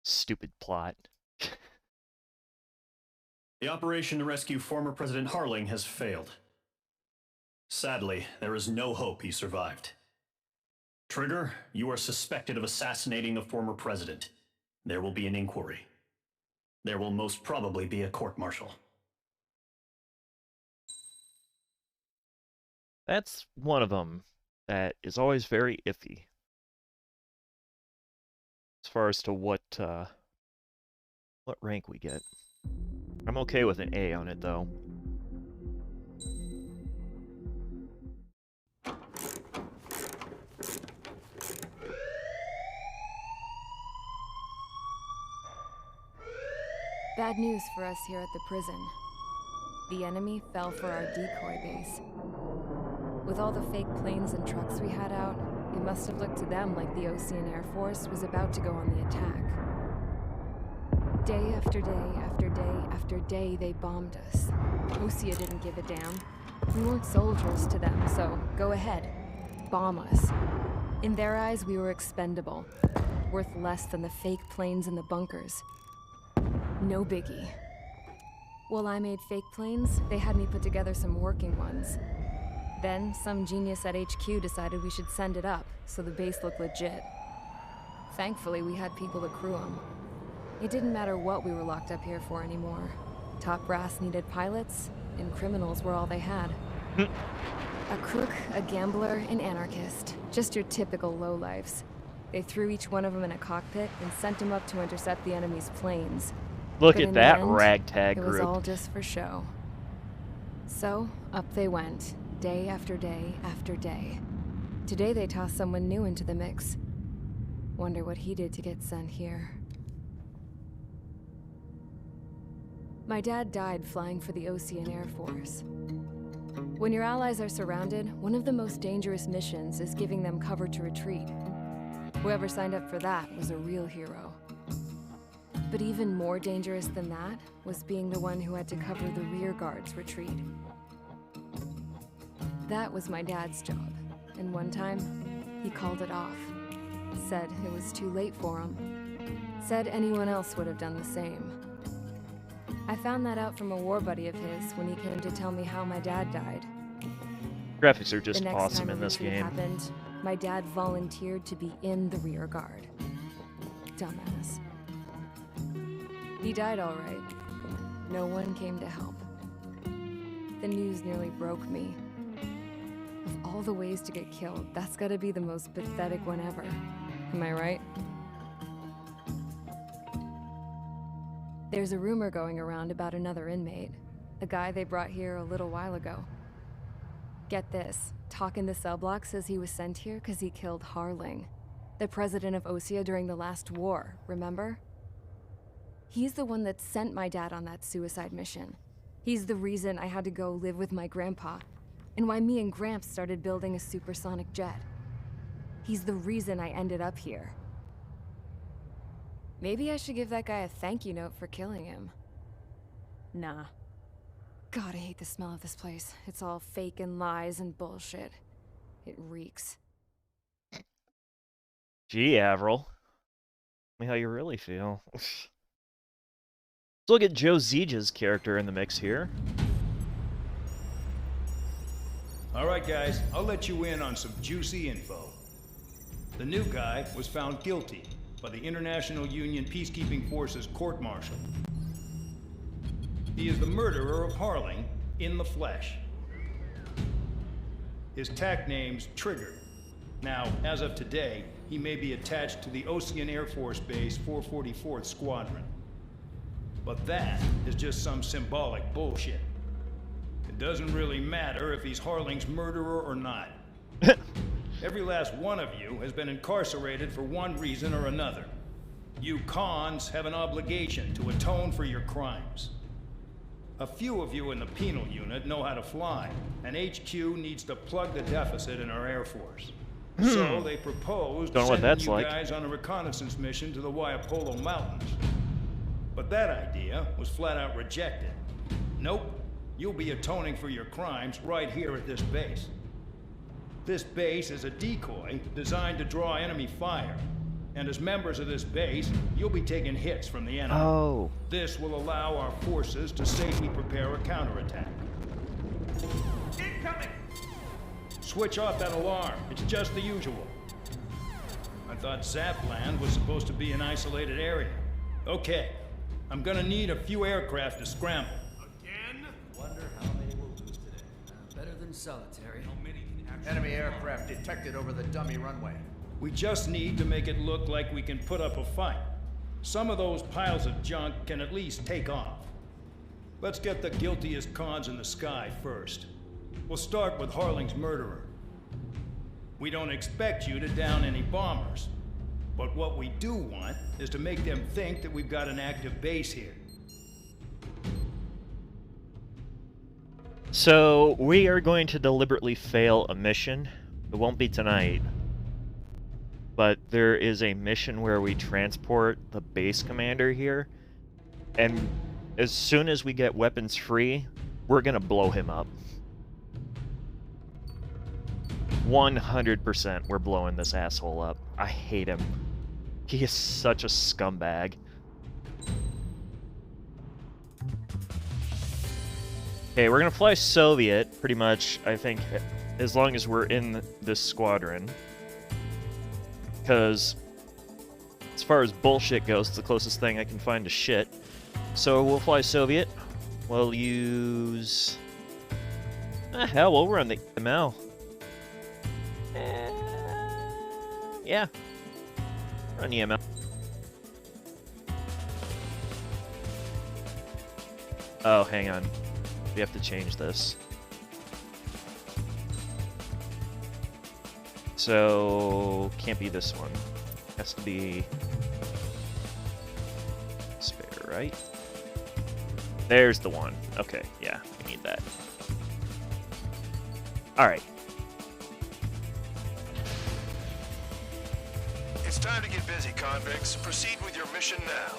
Stupid plot.
The operation to rescue former President Harling has failed. Sadly, there is no hope he survived. Trigger, you are suspected of assassinating the former president. There will be an inquiry. There will most probably be a court-martial.
That's one of them that is always very iffy. As far as to what rank we get. I'm okay with an A on it, though.
Bad news for us here at the prison. The enemy fell for our decoy base. With all the fake planes and trucks we had out, it must have looked to them like the Ocean Air Force was about to go on the attack. Day after day after day after day, they bombed us. Osea didn't give a damn. We weren't soldiers to them, so go ahead. Bomb us. In their eyes, we were expendable. Worth less than the fake planes in the bunkers. No biggie. While I made fake planes, they had me put together some working ones. Then, some genius at HQ decided we should send it up, so the base looked legit. Thankfully, we had people to crew them. It didn't matter what we were locked up here for anymore. Top brass needed pilots, and criminals were all they had. A crook, a gambler, an anarchist. Just your typical lowlifes. They threw each one of them in a cockpit and sent them up to intercept the enemy's planes.
Look
But
at
in the
that
end,
ragtag
it was
group.
all just for show. So, up they went, day after day after day. Today they tossed someone new into the mix. Wonder what he did to get sent here. My dad died flying for the Ocean Air Force. When your allies are surrounded, one of the most dangerous missions is giving them cover to retreat. Whoever signed up for that was a real hero. But even more dangerous than that was being the one who had to cover the rear guard's retreat. That was my dad's job, and one time, he called it off. Said it was too late for him. Said anyone else would have done the same. I found that out from a war buddy of his when he came to tell me how my dad died.
Graphics are just
The next
awesome
time
in
a
this
retreat
game.
happened, my dad volunteered to be in the rear guard. Dumbass. He died all right. No one came to help. The news nearly broke me. Of all the ways to get killed, that's gotta be the most pathetic one ever. Am I right? There's a rumor going around about another inmate. A guy they brought here a little while ago. Get this, talk in the cell block says he was sent here because he killed Harling, the president of Osea during the last war, remember? He's the one that sent my dad on that suicide mission. He's the reason I had to go live with my grandpa, and why me and Gramps started building a supersonic jet. He's the reason I ended up here. Maybe I should give that guy a thank you note for killing him. Nah. God, I hate the smell of this place. It's all fake and lies and bullshit. It reeks.
Gee, Avril. Tell me how you really feel. Let's look at Joe Zija's character in the mix here.
Alright guys, I'll let you in on some juicy info. The new guy was found guilty,
by the International Union Peacekeeping Forces court-martial. He is the murderer of Harling in the flesh. His TAC name's Trigger. Now, as of today, he may be attached to the Ocean Air Force Base 444th Squadron. But that is just some symbolic bullshit. It doesn't really matter if he's Harling's murderer or not. Every last one of you has been incarcerated for one reason or another. You cons have an obligation to atone for your crimes. A few of you in the penal unit know how to fly, and HQ needs to plug the deficit in our Air Force. So they proposed sending you guys on a reconnaissance mission to the Waiapolo Mountains. But that idea was flat out rejected. Nope, you'll be atoning for your crimes right here at this base. This base is a decoy designed to draw enemy fire. And as members of this base, you'll be taking hits from the enemy.
Oh.
This will allow our forces to safely prepare a counterattack.
Incoming!
Switch off that alarm. It's just the usual. I thought Zapland was supposed to be an isolated area. Okay, I'm gonna need a few aircraft to scramble.
Again?
Wonder how many we'll lose today. Better than solitary.
How many can actually...
Enemy aircraft detected over the dummy runway.
We just need to make it look like we can put up a fight. Some of those piles of junk can at least take off. Let's get the guiltiest cons in the sky first. We'll start with Harling's murderer. We don't expect you to down any bombers. But what we do want is to make them think that we've got an active base here.
So, we are going to deliberately fail a mission. It won't be tonight. But there is a mission where we transport the base commander here. And as soon as we get weapons free, we're gonna blow him up. 100% we're blowing this asshole up. I hate him. He is such a scumbag. Okay, we're gonna fly Soviet, pretty much, I think, as long as we're in this squadron. Because, as far as bullshit goes, it's the closest thing I can find to shit. So we'll fly Soviet. We'll use... hell, we'll run the ML. Yeah. Run EML. Oh, hang on. We have to change this. So, can't be this one. Has to be... spare, right? There's the one. Okay, yeah, we need that. Alright.
It's time to get busy, convicts. Proceed with your mission now.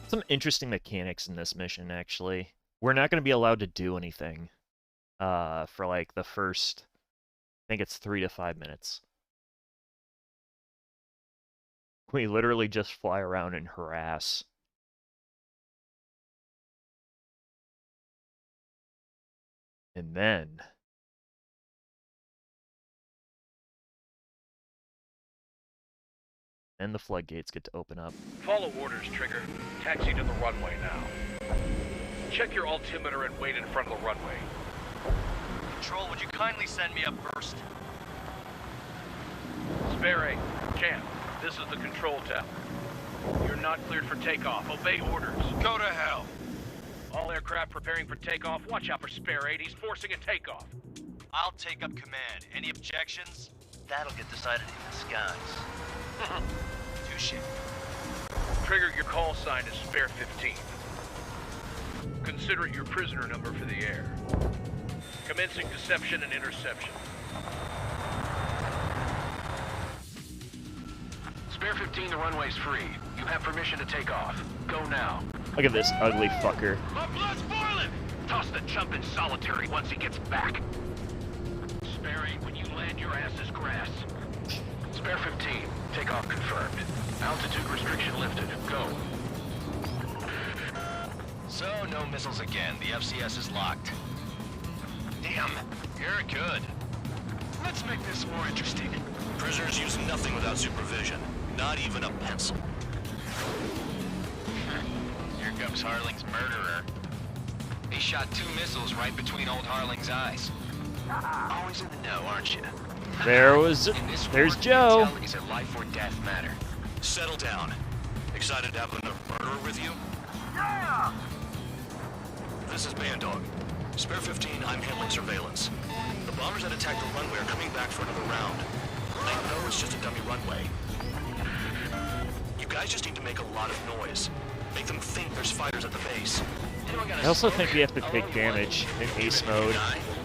Some interesting mechanics in this mission, actually. We're not going to be allowed to do anything for, like, the first... I think it's 3 to 5 minutes. We literally just fly around and harass. And then... and the floodgates get to open up.
Follow orders, Trigger. Taxi to the runway now. Check your altimeter and wait in front of the runway.
Control, would you kindly send me up first?
Spare 8, Champ, this is the control tower. You're not cleared for takeoff. Obey orders.
Go to hell.
All aircraft preparing for takeoff. Watch out for Spare 8. He's forcing a takeoff.
I'll take up command. Any objections? That'll get decided in the skies. Touche.
Trigger, your call sign is Spare 15. Consider it your prisoner number for the air. Commencing deception and interception.
Spare 15, the runway's free. You have permission to take off. Go now.
Look at this ugly fucker.
My blood's boiling! Toss the chump in solitary once he gets back. Spare 8, when you land, your ass is grass. Spare 15, takeoff confirmed. Altitude restriction lifted. Go.
So, no missiles again. The FCS is locked. Damn, you're good. Let's make this more interesting. Prisoners use nothing without supervision, not even a pencil.
Here comes Harling's murderer. He shot 2 missiles right between old Harling's eyes. Always in the know, aren't you?
There's Joe.
Is a life or death matter.
Settle down. Excited to have another murderer with you?
Yeah!
This is Bandog. Spare 15, I'm handling surveillance. The bombers that attacked the runway are coming back for another round. I know it's just a dummy runway. You guys just need to make a lot of noise. Make them think there's fighters at the base.
I also think we have to take damage in ace mode.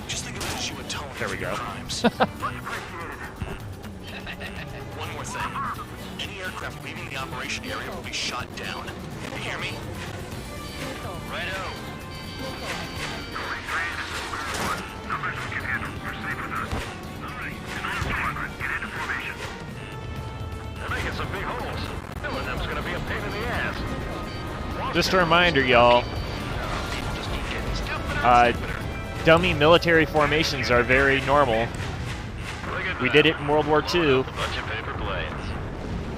Just think of it as you atone
There we
for your
go.
crimes. One more thing. Any aircraft leaving the operation area will be shot down. You hear me?
Righto.
Numbers we can handle. We're safe with us. All right. Control squadron, get into formation.
They're making some big holes. Filling them's gonna be a pain in the ass.
Just a reminder, y'all. Dummy military formations are very normal. We did it in World War II.
Bunch of paper planes.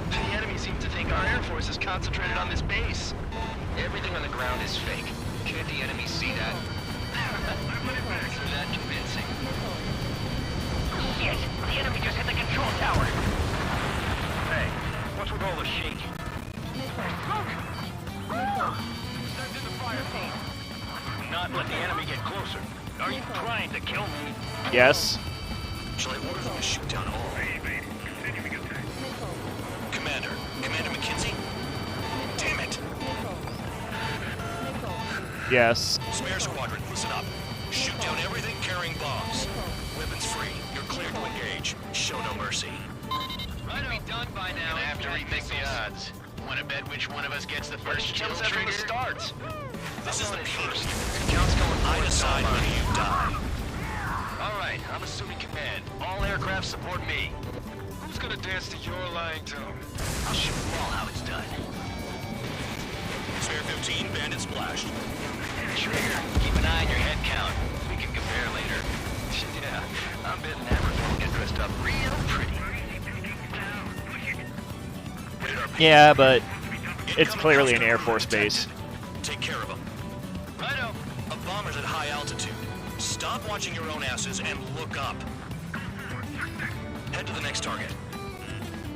The enemy seems to think our air force is concentrated on this base. Everything on the ground is fake. Can't the enemy see that? So that convincing.
Shit! The enemy just hit the control tower!
Hey, what's with all the shaking?
Send in the fire team!
Not let the enemy get closer.
Are you trying to kill me?
Yes.
Shall I order them to shoot down all?
Continuing attack.
Commander McKenzie? Damn it!
Yes.
Spare squadron, listen up. Shoot down everything carrying bombs. Weapons free. You're cleared to engage. Show no mercy.
Right, be done by now.
Gonna have to rethink the odds.
Want to bet which one of us gets the first kill
Tell us
trigger?
from the start. This is the
first.
peak.
Count's going
I
forward,
decide
don't
when you die.
All right, I'm assuming command. All aircraft support me. Who's gonna dance to your lying tone? I'll show you all how it's done.
Spare 15, bandit splashed.
Trigger, keep an eye on your head count. We can compare later. Yeah, I'm betting everyone will get dressed up real pretty.
Yeah, but it's clearly an Air Force base.
Take care of them.
Righto.
A bomber's at high altitude. Stop watching your own asses and look up. Head to the next target.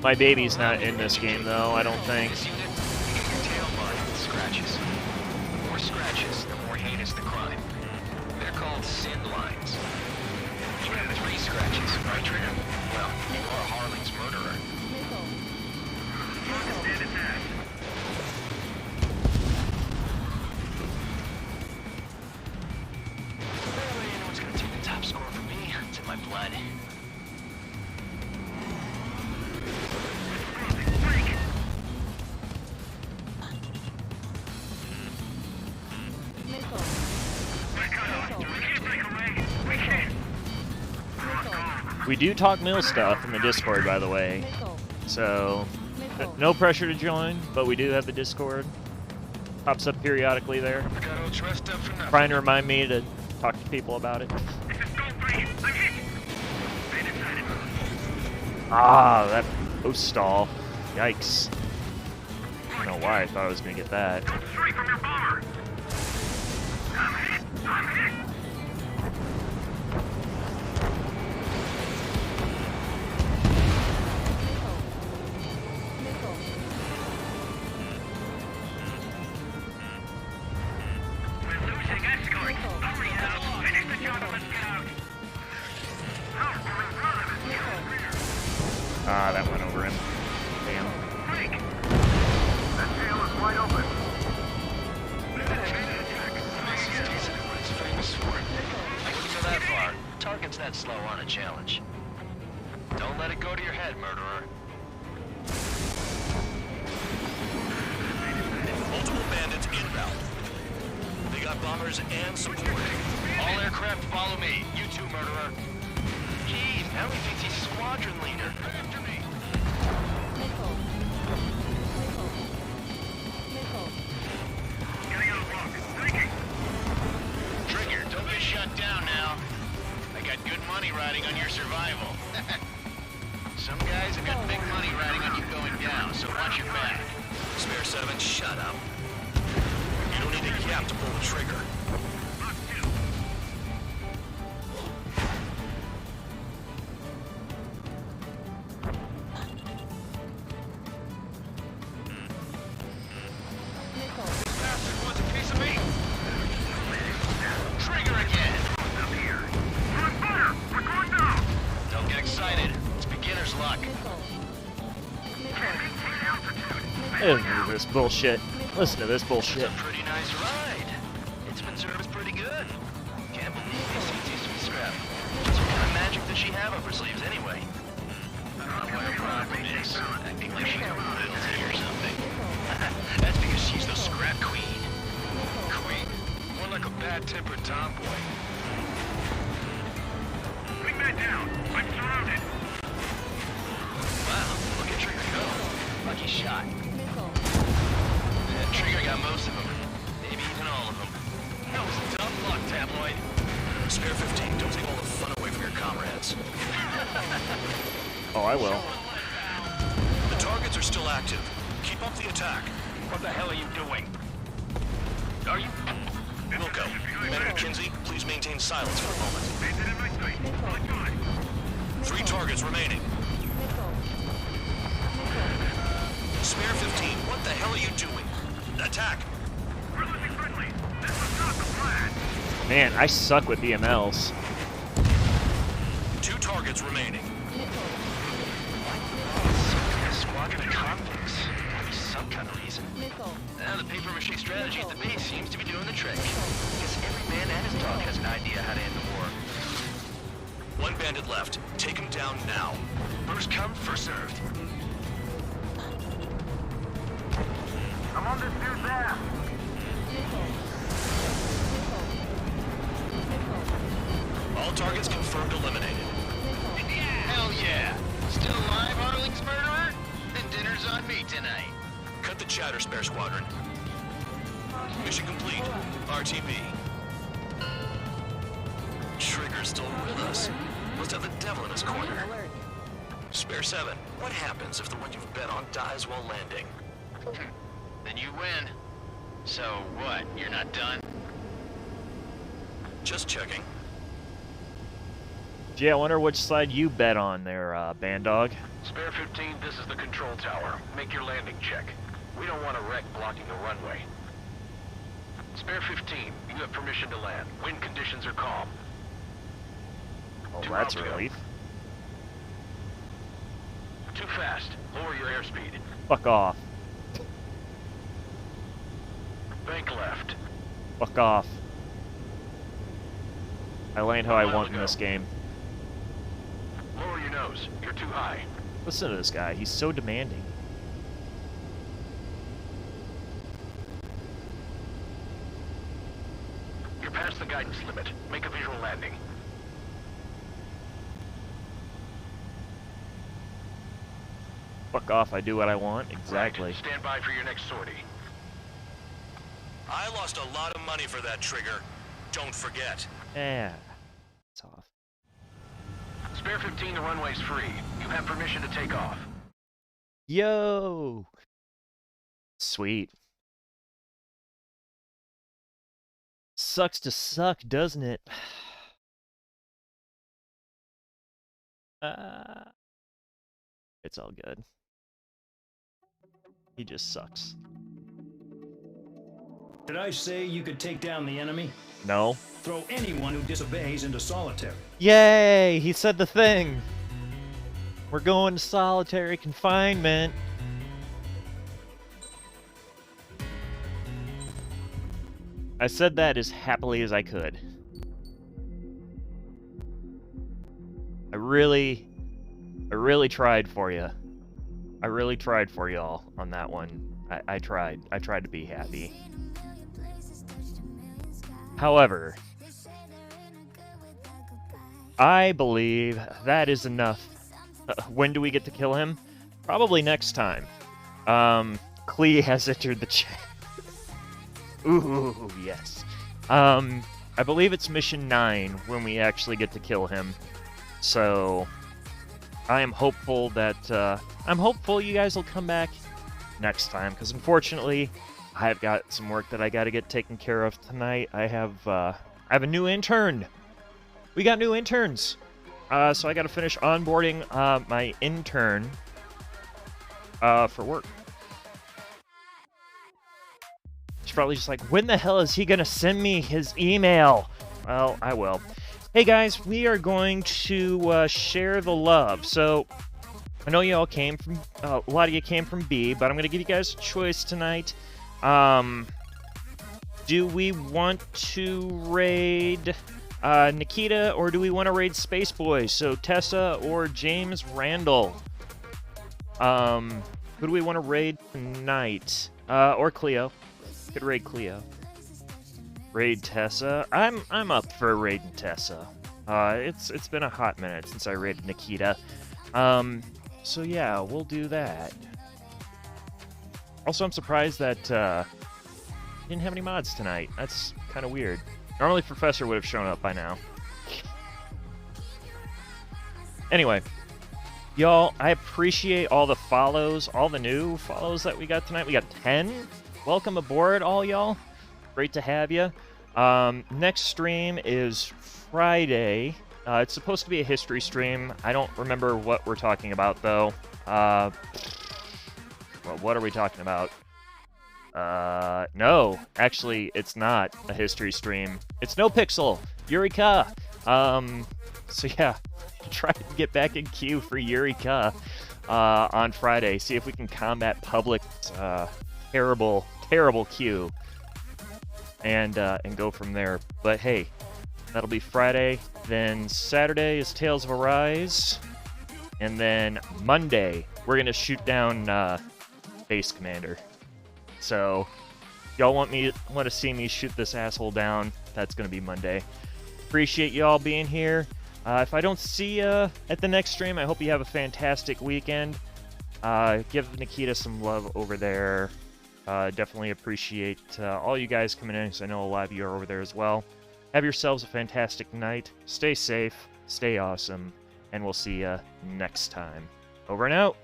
My baby's not in this game, though, I don't think.
This unit, you get your tail marked with scratches. The more scratches, the more heinous the crime. They're called sin lines. You have 3 scratches, right, Trigger? Well, you are Harling's murderer. Barely anyone's gonna take the top score from me. It's in my blood.
We do talk mill stuff in the Discord, by the way. So, no pressure to join, but we do have the Discord. Pops up periodically there.
Got all dressed up for nothing.
Trying to remind me to talk to people about it. Ah, that post stall. Yikes. I don't know why I thought I was going to get that. Ah, that went over him. Damn.
That tail is wide open.
This is decent what it's famous for. I wouldn't go that far. Target's that slow on a challenge. Don't let it go to your head, murderer.
Multiple bandits inbound. They got bombers and support.
All aircraft follow me. You too, murderer. Jeez, now he thinks he's squadron leader. After me. Trigger, don't get shut down now. I got good money riding on your survival. Some guys have got big money riding on you going down, so watch your back.
Spare 7, shut up. You don't need a gap to pull the trigger.
Don't get excited. It's beginner's luck.
Listen to this bullshit. Listen to this bullshit.
Pretty nice ride. Its service pretty good. Can't believe these seats used to be scrapped. What kind of magic does she have up her sleeves anyway? I don't know what her problem is. Acting like she's a royalty or something. That's because she's the scrap queen.
Queen? More like a bad-tempered tomboy. Bring that down. I'm surrounded.
Wow, look at Trigger go. Lucky shot. That Trigger got most of them. Maybe even all of them. That was dumb luck, Tabloid.
Spare 15, don't take all the fun away from your comrades.
Oh, I will.
The targets are still active. Keep up the attack.
What the hell are you doing?
Are you? Wilco, Men at McKinsey, please maintain silence for a moment. 3 targets remaining. Spare 15, what the hell are you doing? Attack!
We're losing friendly. This was not the plan.
Man, I suck with EMLs.
2 targets remaining.
A squadron of convicts. Gotta be some kind of reason. Now the paper mache strategy at the base seems to be doing the trick. Guess every man and his dog has an idea how to end the war.
1 bandit left. Take him down now.
First come, first served.
I'm on this dude's ass.
All targets confirmed eliminated.
Hell yeah! Still alive, Arling's murderer? Then dinner's on me tonight.
Cut the chatter, Spare Squadron. Mission complete. RTB. Trigger's still with us. Must have the devil in his corner. Spare 7, what happens if the one you've bet on dies while landing?
Then you win. So what, you're not done?
Just checking.
Gee, I wonder which side you bet on there, Bandog.
Spare 15, this is the control tower. Make your landing check. We don't want a wreck blocking the runway. Spare 15, you have permission to land. Wind conditions are calm.
Oh,
2
that's
out
a
to go.
relief.
Too fast. Lower your airspeed.
Fuck off.
Bank left.
Fuck off. I land how I want in this game.
Lower your nose. You're too high.
Listen to this guy. He's so demanding.
You're past the guidance limit. Make a visual landing.
Fuck off. I do what I want. Exactly.
Right. Stand by for your next sortie.
I lost a lot of money for that trigger. Don't forget.
Yeah. It's off.
Spare 15, the runway's free. You have permission to take off.
Yo! Sweet. Sucks to suck, doesn't it? It's all good. He just sucks.
Did I say you could take down the enemy?
No.
Throw anyone who disobeys into solitary.
Yay! He said the thing! We're going to solitary confinement. I said that as happily as I could. I really tried for you. I really tried for y'all on that one. I tried. I tried to be happy. However, I believe that is enough. When do we get to kill him? Probably next time. Klee has entered the chat. Ooh, yes. I believe it's mission 9 when we actually get to kill him. So, I am hopeful that you guys will come back next time, because unfortunately, I've got some work that I got to get taken care of tonight. I have a new intern. We got new interns, so I got to finish onboarding my intern for work. She's probably just like, when the hell is he gonna send me his email? Well, I will. Hey guys, we are going to share the love. So, I know you all came from, a lot of you came from B, but I'm going to give you guys a choice tonight. Do we want to raid Nikita, or do we want to raid Space Boys? So, Tessa or James Randall? Who do we want to raid tonight? Or Cleo. Could raid Cleo. Raid Tessa. I'm up for raiding Tessa. It's been a hot minute since I raided Nikita. So yeah, we'll do that. Also, I'm surprised that didn't have any mods tonight. That's kind of weird. Normally, Professor would have shown up by now. Anyway, y'all, I appreciate all the follows, all the new follows that we got tonight. We got 10. Welcome aboard, all y'all. Great to have you. Next stream is Friday. It's supposed to be a history stream. I don't remember what we're talking about, though. Well, what are we talking about? No. Actually, it's not a history stream. It's No Pixel. Eureka! So yeah, try to get back in queue for Eureka on Friday. See if we can combat Public's terrible queue. And go from there. But hey, that'll be Friday. Then Saturday is Tales of Arise. And then Monday, we're going to shoot down Base Commander. So, y'all want to see me shoot this asshole down, that's going to be Monday. Appreciate y'all being here. If I don't see you at the next stream, I hope you have a fantastic weekend. Give Nikita some love over there. Definitely appreciate all you guys coming in, because I know a lot of you are over there as well. Have yourselves a fantastic night. Stay safe, stay awesome, and we'll see you next time. Over and out.